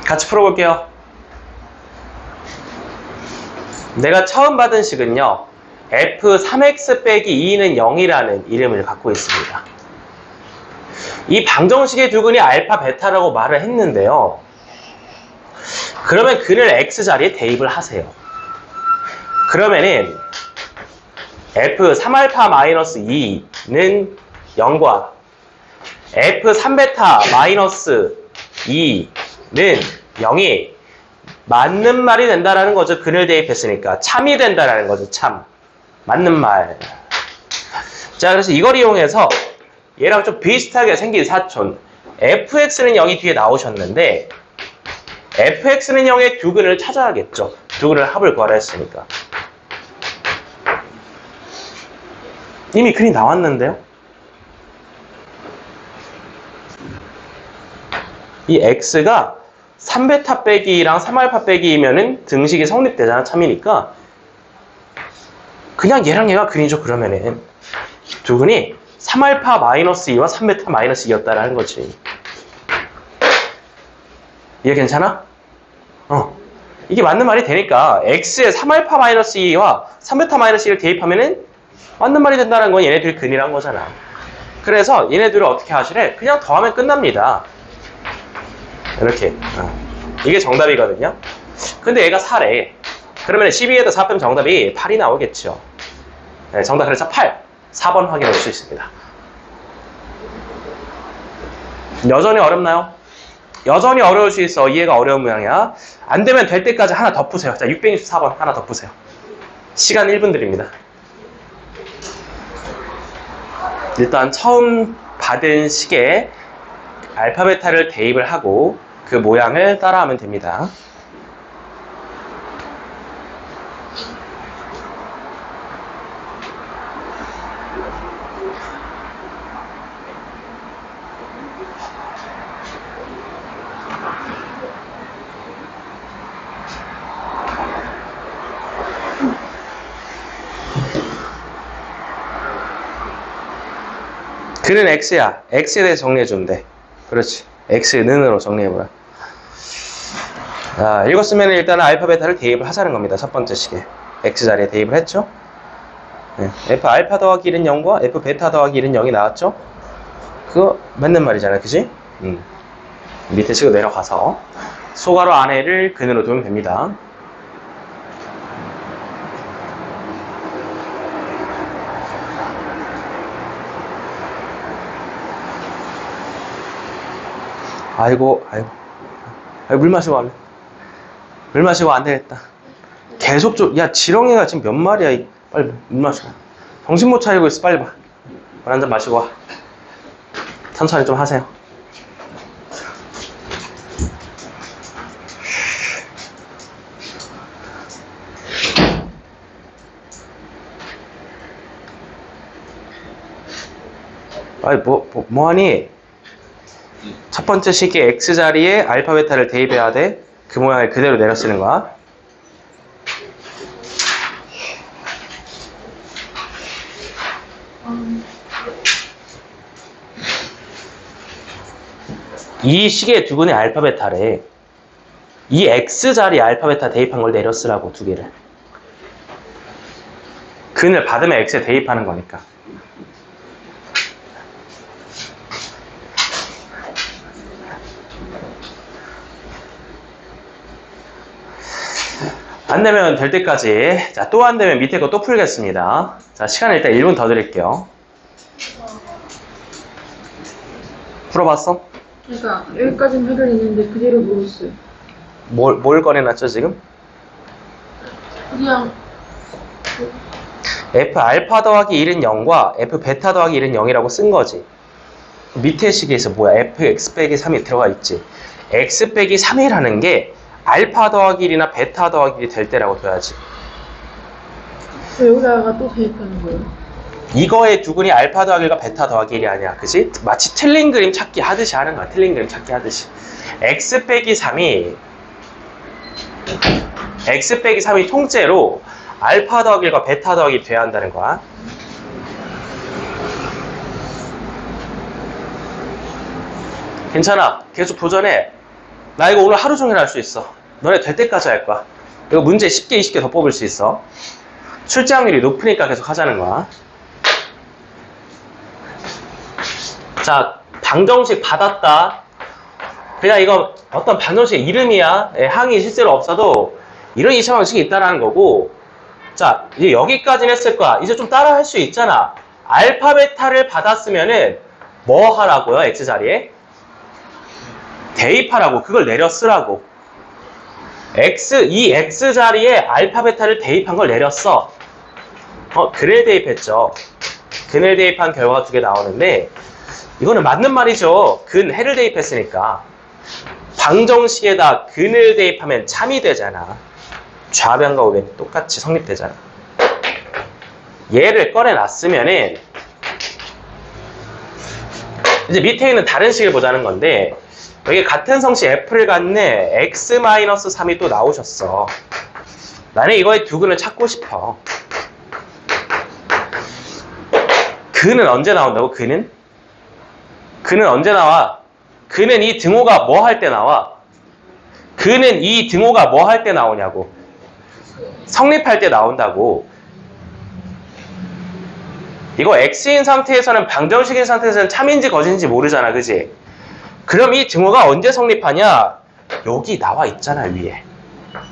같이 풀어볼게요. 내가 처음 받은 식은요, f3x 빼기 2는 0이라는 이름을 갖고 있습니다. 이 방정식의 두근이 알파, 베타라고 말을 했는데요. 그러면 근을 x자리에 대입을 하세요. 그러면은 f3알파-2는 0과 f3베타-2는 0이 맞는 말이 된다라는 거죠. 근을 대입했으니까. 참이 된다라는 거죠. 참. 맞는 말. 자, 그래서 이걸 이용해서 얘랑 좀 비슷하게 생긴 사촌. fx는 0이 뒤에 나오셨는데 fx는 0의 두근을 찾아야겠죠. 두근을 합을 구하라 했으니까. 이미 근이 나왔는데요. 이 x가 3베타 빼기랑 3알파 빼기이면은 등식이 성립되잖아. 참이니까. 그냥 얘랑 얘가 근이죠. 그러면은 두근이 3알파-2와 3베타-2였다라는 거지. 이해 괜찮아? 이게 맞는 말이 되니까 x에 3알파-2와 3베타-2를 대입하면은 맞는 말이 된다는 건 얘네들이 근이란 거잖아. 그래서 얘네들을 어떻게 하시래? 그냥 더하면 끝납니다. 이렇게. 이게 정답이거든요. 근데 얘가 4래. 그러면 12에다 4 빼면 정답이 8이 나오겠죠. 네, 정답 그래서 8. 4번 확인할 수 있습니다. 여전히 어렵나요? 여전히 어려울 수 있어. 이해가 어려운 모양이야. 안 되면 될 때까지 하나 더 푸세요. 자, 664번 하나 더 푸세요. 시간 1분 드립니다. 일단 처음 받은 식에 알파, 베타를 대입을 하고 그 모양을 따라하면 됩니다. 그는 x야. x에 대해 정리해주면 돼. 그렇지. x는으로 정리해보라. 자, 읽었으면 일단 알파 베타를 대입을 하자는 겁니다. 첫 번째 식에. x 자리에 대입을 했죠. 네. f 알파 더하기 1은 0과 f 베타 더하기 1은 0이 나왔죠. 그거 맞는 말이잖아. 그지? 밑에 식으로 내려가서 소괄호 안에를 근으로 두면 됩니다. 아이고, 물 마시고 갈래. 물 마시고 안 되겠다. 계속 야, 지렁이가 지금 몇 마리야. 빨리 물 마시고. 정신 못 차리고 있어. 빨리 봐. 물 한 잔 마시고 와. 천천히 좀 하세요. 아니, 뭐하니? 첫 번째 식의 x 자리에 알파 베타를 대입해야 돼. 그 모양을 그대로 내려 쓰는 거야. 이 식의 두 근의 알파 베타래. 이 x 자리에 알파 베타 대입한 걸 내려 쓰라고, 두 개를. 근을 받으면 x에 대입하는 거니까. 안 되면 될 때까지. 자, 또 안 되면 밑에 거 또 풀겠습니다. 자, 시간 일단 1분 더 드릴게요. 풀어봤어? 그러니까 여기까지는 해결했는데 그대로 모르겠어요. 뭘 꺼내놨죠, 지금? 그냥 f 알파 더하기 1은 0과 f 베타 더하기 1은 0이라고 쓴 거지. 밑에 식에서 뭐야? f x 빼기 3이 들어가 있지. x 빼기 3이라는 게 알파 더하기 1이나 베타 더하기 1이 될 때라고 둬야지. 여기다가 또 대입하는 거예요. 이거의 두 근이 알파 더하기 1과 베타 더하기 1이 아니야. 그지? 마치 틀린 그림 찾기 하듯이 하는 거야. 틀린 그림 찾기 하듯이. x 빼기 3이 통째로 알파 더하기 1과 베타 더하기 1이 돼야 한다는 거야. 괜찮아. 계속 도전해. 나 이거 오늘 하루 종일 할 수 있어. 너네 될 때까지 할 거야. 이거 문제 10개, 20개 더 뽑을 수 있어. 출제확률이 높으니까 계속 하자는 거야. 자, 방정식 받았다. 그냥 이거 어떤 방정식 이름이야. 항이 실제로 없어도 이런 2차 방식이 있다는 거고. 자, 이제 여기까지는 했을 거야. 이제 좀 따라 할 수 있잖아. 알파 베타를 받았으면은 뭐 하라고요? X자리에? 대입하라고. 그걸 내려 쓰라고. 이 X자리에 알파 베타를 대입한 걸 내려 써. 근을 대입했죠. 근을 대입한 결과가 두 개 나오는데 이거는 맞는 말이죠. 근, 해를 대입했으니까. 방정식에다 근을 대입하면 참이 되잖아. 좌변과 우변이 똑같이 성립되잖아. 얘를 꺼내놨으면은 이제 밑에 있는 다른 식을 보자는 건데 여기 같은 성씨 f를 갖는 x-3이 또 나오셨어. 나는 이거의 두 근을 찾고 싶어. 근은 언제 나온다고? 근은 언제 나와? 근은 이 등호가 뭐 할 때 나와? 근은 이 등호가 뭐 할 때 나오냐고. 성립할 때 나온다고. 이거 x인 상태에서는 방정식인 상태에서는 참인지 거짓인지 모르잖아. 그지? 그럼 이 등호가 언제 성립하냐? 여기 나와 있잖아, 위에.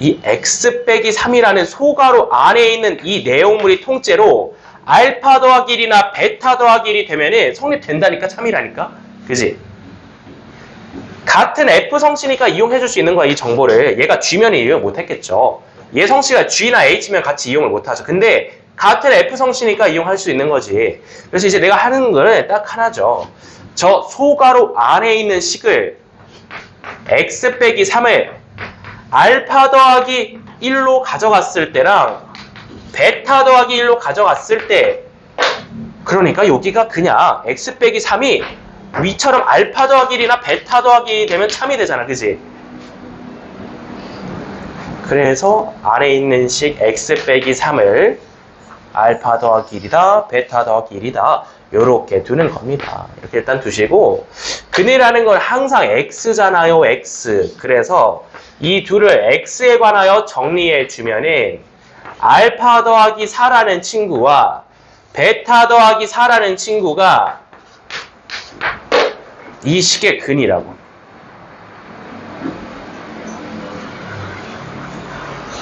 이 x 빼기 3이라는 소괄호 안에 있는 이 내용물이 통째로 알파 더하기 1이나 베타 더하기 1이 되면은 성립된다니까, 참이라니까. 그지? 같은 f 성씨니까 이용해줄 수 있는 거야, 이 정보를. 얘가 g면 이용 못했겠죠. 얘 성씨가 g나 h면 같이 이용을 못하죠. 근데 같은 f 성씨니까 이용할 수 있는 거지. 그래서 이제 내가 하는 거는 딱 하나죠. 저 소괄호 안에 있는 식을 x 빼기 3을 알파 더하기 1로 가져갔을 때랑 베타 더하기 1로 가져갔을 때, 그러니까 여기가 그냥 x 빼기 3이 위처럼 알파 더하기 1이나 베타 더하기 1이 되면 참이 되잖아. 그지? 그래서 안에 있는 식 x 빼기 3을 알파 더하기 1이다 베타 더하기 1이다 요렇게 두는 겁니다. 이렇게 일단 두시고, 근이라는 건 항상 x잖아요, x. 그래서 이 둘을 x에 관하여 정리해 주면은 알파 더하기 4라는 친구와 베타 더하기 4라는 친구가 이 식의 근이라고.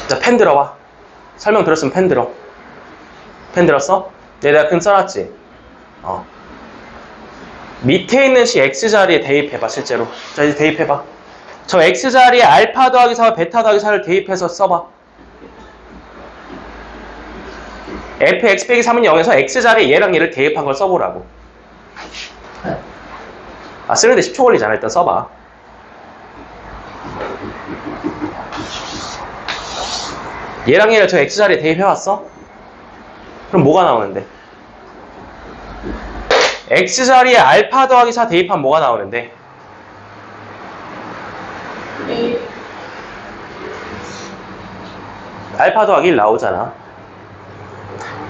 자, 펜 들어봐. 설명 들었으면 펜 들어. 펜 들었어? 내가 근 써놨지? 밑에 있는 식 x자리에 대입해봐, 실제로. 자, 이제 대입해봐. 저 x자리에 알파 더하기 4와 베타 더하기 4를 대입해서 써봐. fx 빼기 3은 0에서 x자리에 얘랑 얘를 대입한 걸 써보라고. 쓰는데 10초 걸리잖아. 일단 써봐. 얘랑 얘를 저 x자리에 대입해왔어? 그럼 뭐가 나오는데? x자리에 알파 더하기 4 대입하면 뭐가 나오는데? 알파 더하기 1 나오잖아.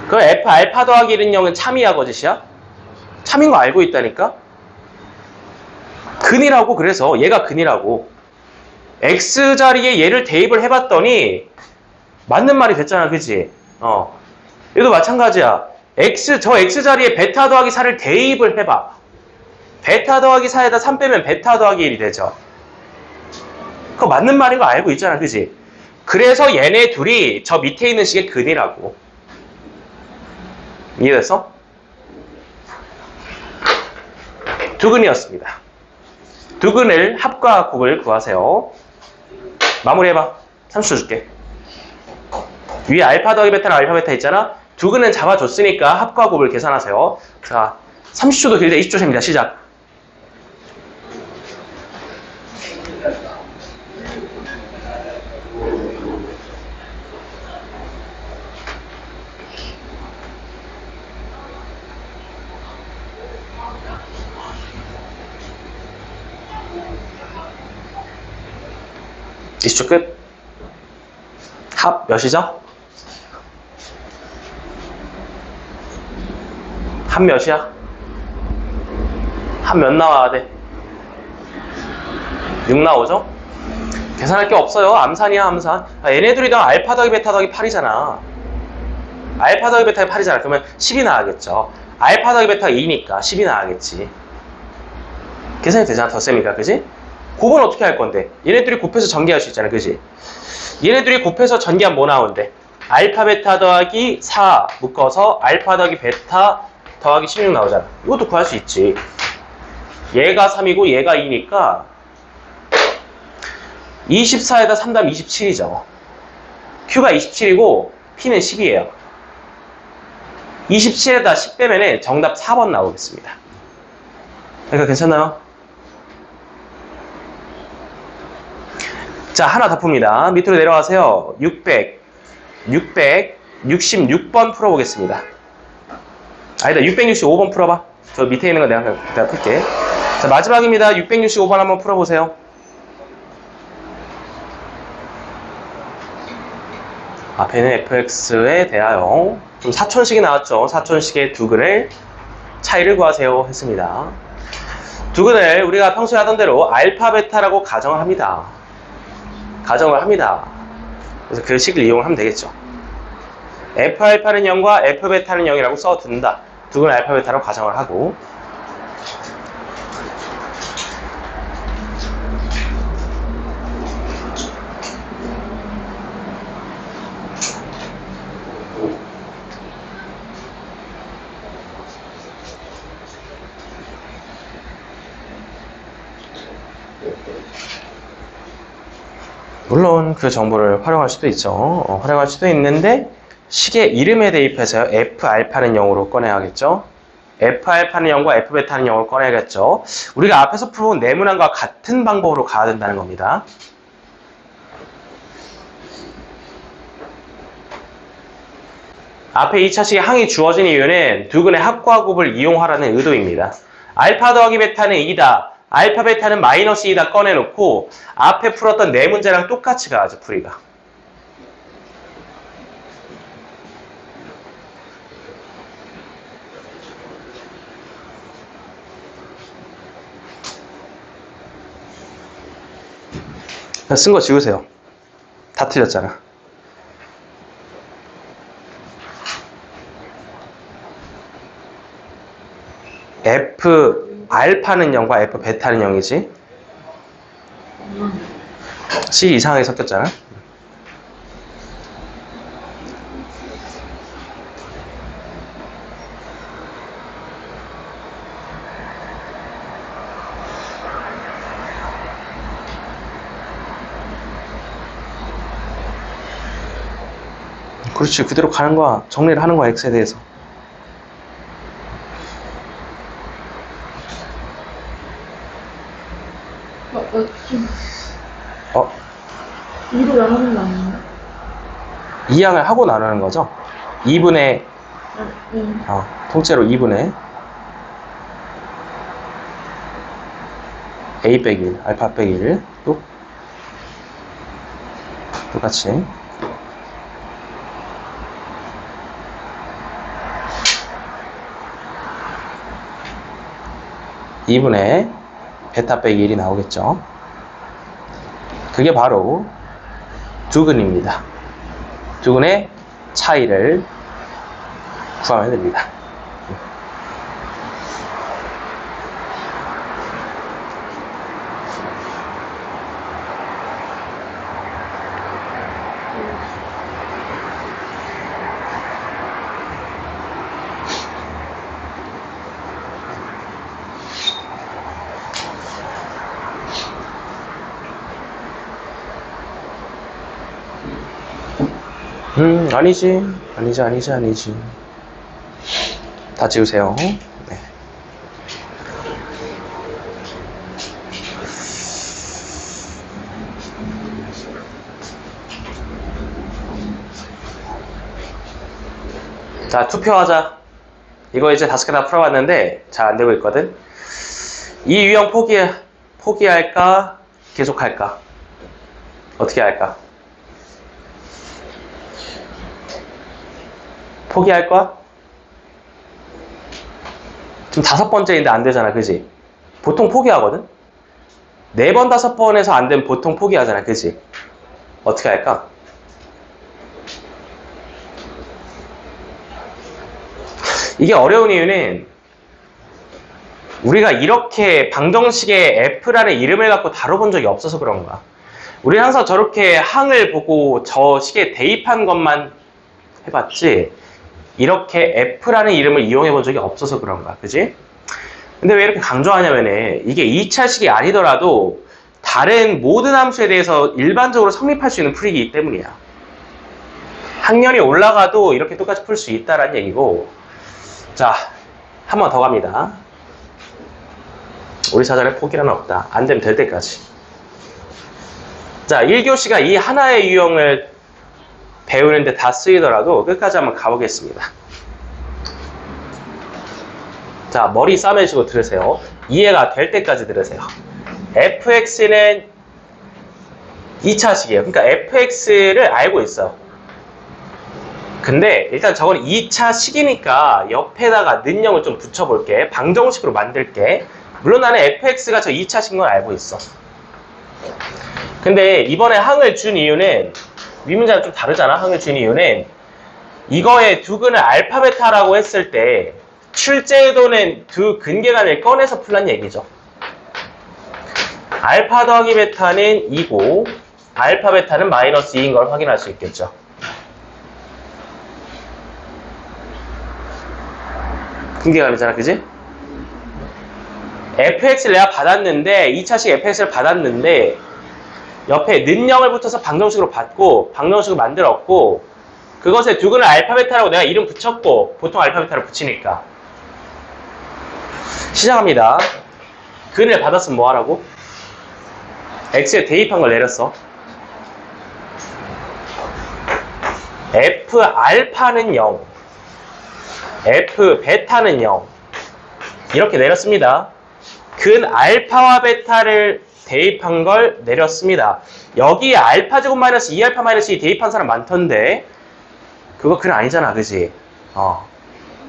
그럼 f 알파 더하기 1은 0은 참이야, 거짓이야? 참인 거 알고 있다니까? 근이라고. 그래서 얘가 근이라고. x자리에 얘를 대입을 해봤더니 맞는 말이 됐잖아, 그치? 얘도 마찬가지야. 저 x자리에 베타 더하기 4를 대입을 해봐. 베타 더하기 4에다 3 빼면 베타 더하기 1이 되죠. 그거 맞는 말인 거 알고 있잖아, 그치? 그래서 얘네 둘이 저 밑에 있는 식의 근이라고. 이해됐어? 두근이었습니다. 두근을 합과 곱을 구하세요. 마무리해봐. 30초 줄게. 위에 알파 더하기 베타랑 알파 베타 있잖아. 두근은 잡아줬으니까 합과 곱을 계산하세요. 자, 30초도 길대 20초 셉니다. 시작. 이슈 끝. 합 몇이죠? 합 몇이야? 합 몇 나와야 돼? 6 나오죠? 계산할 게 없어요. 암산이야, 암산. 얘네들이 다 알파 더하기 베타 더하기 8이잖아. 알파 더하기 베타 더하기 8이잖아. 그러면 10이 나와야겠죠. 알파 더하기 베타가 2니까 10이 나와야겠지. 계산이 되잖아, 덧셈이니까, 그지? 곱은 어떻게 할 건데? 얘네들이 곱해서 전개할 수 있잖아, 그지? 얘네들이 곱해서 전개하면 뭐 나오는데? 알파 베타 더하기 4 묶어서 알파 더하기 베타 더하기 16 나오잖아. 이것도 구할 수 있지. 얘가 3이고 얘가 2니까 24에다 3 더하면 27이죠. Q가 27이고 P는 10이에요. 27에다 10 빼면 정답 4번 나오겠습니다. 그러니까 괜찮나요? 자, 하나 더 풉니다. 밑으로 내려가세요. 666번 풀어보겠습니다. 아니다, 665번 풀어봐. 저 밑에 있는 거 내가 풀게. 자, 마지막입니다. 665번 한번 풀어보세요. 앞에는 fx에 대하여 좀 사촌식이 나왔죠. 사촌식의 두근을 차이를 구하세요 했습니다. 두근을 우리가 평소에 하던 대로 알파 베타라고 가정을 합니다. 그래서 그 식을 이용하면 되겠죠. F알파는 0과 F베타는 0이라고 써둔다. 두근 알파 베타라고 가정을 하고, 물론 그 정보를 활용할 수도 있죠. 활용할 수도 있는데 식의 이름에 대입해서 F알파는 0으로 꺼내야겠죠. F알파는 0과 F베타는 0으로 꺼내야겠죠. 우리가 앞에서 풀어본 네모난과 같은 방법으로 가야 된다는 겁니다. 앞에 2차식에 항이 주어진 이유는 두근의 합과 곱을 이용하라는 의도입니다. 알파 더하기 베타는 2다. 알파 베타는 마이너스 2다 꺼내놓고 앞에 풀었던 네 문제랑 똑같이 가야죠, 풀이가. 쓴 거 지우세요. 다 틀렸잖아. F 알파는 0과 F 베타는 0이지. C 이상하게 섞였잖아. 그렇지. 그대로 가는 거야. 정리를 하는 거야. X에 대해서. 좀 어? 2로 나누는 거 아니에요? 이항을 하고 나누는 거죠. 2분의 네. 통째로 2분의 A 빼기 1, 알파 빼기 1 또 똑같이 2분의 베타 빼기 1이 나오겠죠. 그게 바로 두근입니다. 두근의 차이를 구하면 됩니다. 아니지. 다 지우세요. 네. 자, 투표하자. 이거 이제 5개 다 풀어봤는데 잘 안 되고 있거든. 이 유형 포기할까? 계속할까? 어떻게 할까? 포기할 거야? 지금 5번째인데 안 되잖아, 그지? 보통 포기하거든? 4번, 5번에서 안 되면 보통 포기하잖아, 그지? 어떻게 할까? 이게 어려운 이유는 우리가 이렇게 방정식의 F라는 이름을 갖고 다뤄본 적이 없어서 그런 거야. 우리는 항상 저렇게 항을 보고 저 식에 대입한 것만 해봤지 이렇게 F라는 이름을 이용해 본 적이 없어서 그런 거야. 그지? 근데 왜 이렇게 강조하냐면은 이게 2차식이 아니더라도 다른 모든 함수에 대해서 일반적으로 성립할 수 있는 풀이기 때문이야. 학년이 올라가도 이렇게 똑같이 풀 수 있다라는 얘기고. 자, 한 번 더 갑니다. 우리 사전에 포기라는 없다. 안 되면 될 때까지. 자, 1교시가 이 하나의 유형을 배우는데 다 쓰이더라도 끝까지 한번 가보겠습니다. 자, 머리 싸매시고 들으세요. 이해가 될 때까지 들으세요. fx는 2차식이에요. 그러니까 fx를 알고 있어요. 근데 일단 저건 2차식이니까 옆에다가 는형을 좀 붙여볼게. 방정식으로 만들게. 물론 나는 fx가 저 2차식인 걸 알고 있어. 근데 이번에 항을 준 이유는 위문자랑 좀 다르잖아. 항을 준 이유는 이거의 두근을 알파 베타라고 했을 때 출제도는 두 근계간을 꺼내서 풀란 얘기죠. 알파 더하기 베타는 2고 알파 베타는 마이너스 2인 걸 확인할 수 있겠죠. 근계간이잖아, 그지? fx를 내가 받았는데 2차식 fx를 받았는데 옆에 는형을 붙여서 방정식으로 받고 방정식으로 만들었고 그것에 두근을 알파 베타라고 내가 이름 붙였고 보통 알파 베타를 붙이니까 시작합니다. 근을 받았으면 뭐 하라고? x에 대입한 걸 내렸어. f 알파는 0 f 베타는 0 이렇게 내렸습니다. 근 알파와 베타를 대입한 걸 내렸습니다. 여기에 알파 제곱 마이너스 2알파 마이너스 2 대입한 사람 많던데 그거 근 아니잖아, 그지?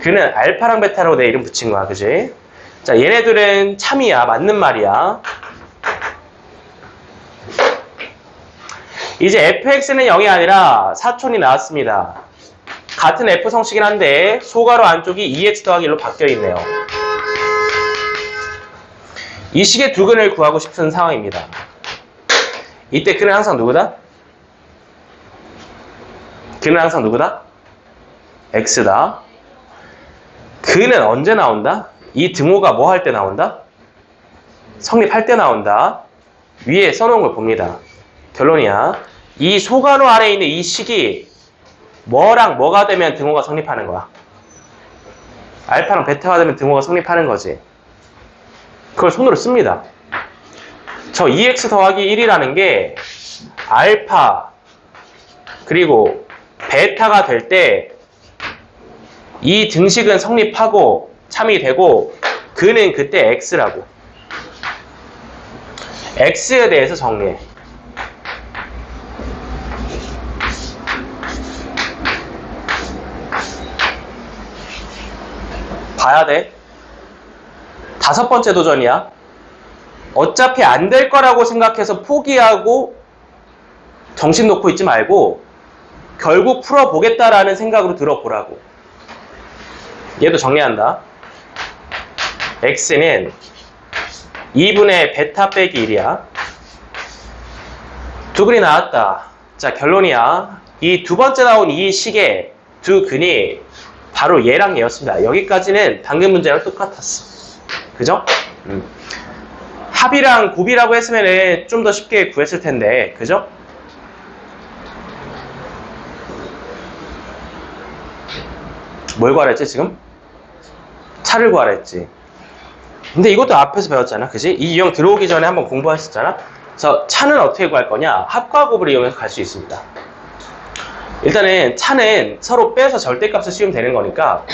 그는 알파랑 베타라고 내 이름 붙인 거야, 그지? 자, 얘네들은 참이야, 맞는 말이야. 이제 fx는 0이 아니라 사촌이 나왔습니다. 같은 f 성씨긴 한데 소괄호 안쪽이 2x 더하기 1로 바뀌어 있네요. 이 식의 두 근을 구하고 싶은 상황입니다. 이때 근은 항상 누구다? 근은 항상 누구다? x다. 근은 언제 나온다? 이 등호가 뭐 할 때 나온다? 성립할 때 나온다. 위에 써놓은 걸 봅니다. 결론이야. 이 소괄호 아래에 있는 이 식이 뭐랑 뭐가 되면 등호가 성립하는 거야? 알파랑 베타가 되면 등호가 성립하는 거지. 그걸 손으로 씁니다. 저 2x 더하기 1이라는 게 알파 그리고 베타가 될 때 이 등식은 성립하고 참이 되고 근은 그때 x라고. x에 대해서 정리해. 봐야 돼. 5번째 도전이야. 어차피 안 될 거라고 생각해서 포기하고 정신 놓고 있지 말고 결국 풀어보겠다라는 생각으로 들어보라고. 얘도 정리한다. x는 2분의 베타 빼기 1이야. 두 근이 나왔다. 자, 결론이야. 이 두 번째 나온 이 식의 두 근이 바로 얘랑 얘였습니다. 여기까지는 당근 문제랑 똑같았어. 그죠? 합이랑 곱이라고 했으면 좀 더 쉽게 구했을 텐데, 그죠? 뭘 구하랬지, 지금? 차를 구하랬지. 근데 이것도 앞에서 배웠잖아, 그지? 이 유형 들어오기 전에 한번 공부하셨잖아? 그래서 차는 어떻게 구할 거냐? 합과 곱을 이용해서 갈 수 있습니다. 일단은 차는 서로 빼서 절대값을 씌우면 되는 거니까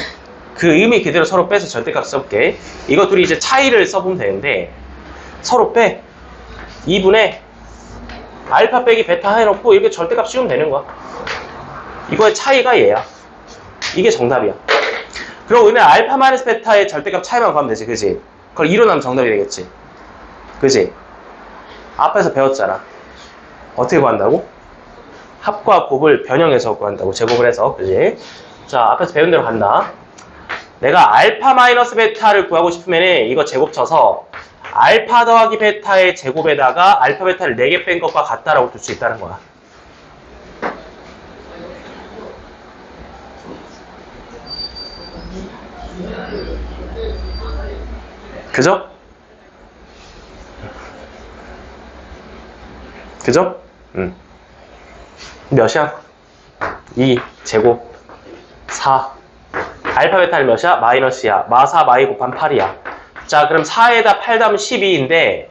그 의미 그대로 서로 빼서 절대값 써볼게. 이거 둘이 이제 차이를 써보면 되는데 서로 빼 2분의 알파 빼기 베타 해놓고 이렇게 절대값 씌우면 되는 거야. 이거의 차이가 얘야. 이게 정답이야. 그럼 우리는 알파 마이너스 베타의 절대값 차이만 구하면 되지, 그지? 그걸 2로 나면 정답이 되겠지, 그지? 앞에서 배웠잖아. 어떻게 구한다고? 합과 곱을 변형해서 구한다고. 제곱을 해서, 그지? 자, 앞에서 배운 대로 간다. 내가 알파 마이너스 베타를 구하고 싶으면 이거 제곱 쳐서 알파 더하기 베타의 제곱에다가 알파 베타를 4개 뺀 것과 같다라고 둘 수 있다는 거야. 그죠? 그죠? 몇이야? 2 제곱 4. 알파 베타는 몇이야? 마이너스야. 마4 마이 곱한 8이야. 자, 그럼 4에다 8 더하면 12인데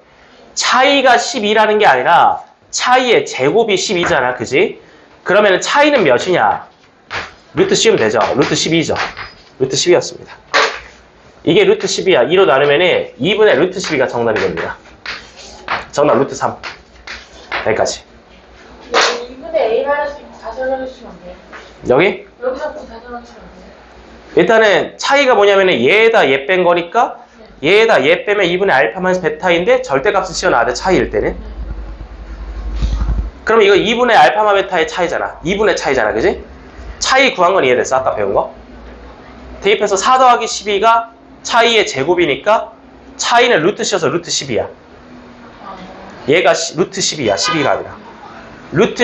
차이가 12라는 게 아니라 차이의 제곱이 12잖아, 그지? 그러면 차이는 몇이냐? 루트 씌우면 되죠. 루트 12죠. 루트 12였습니다. 이게 루트 12야. 2로 나누면 2분의 루트 12가 정답이 됩니다. 정답 루트 3. 여기까지. 2분의 a 마이너스 다시 설명해주시면 안 돼요? 여기? 여기서 다시 설명해주시면 안 돼요? 일단은 차이가 뭐냐면 얘에다 얘 뺀 거니까 얘에다 얘 빼면 2분의 알파 마이너스 베타인데 절대값을 씌워놔야 돼, 차이일 때는. 그럼 이거 2분의 알파 마이너스 베타의 차이잖아. 2분의 차이잖아, 그지? 차이 구한 건 이해됐어, 아까 배운 거? 대입해서 4 더하기 12가 차이의 제곱이니까 차이는 루트 씌워서 루트 12야. 얘가 루트 12야, 12가 아니라. 루트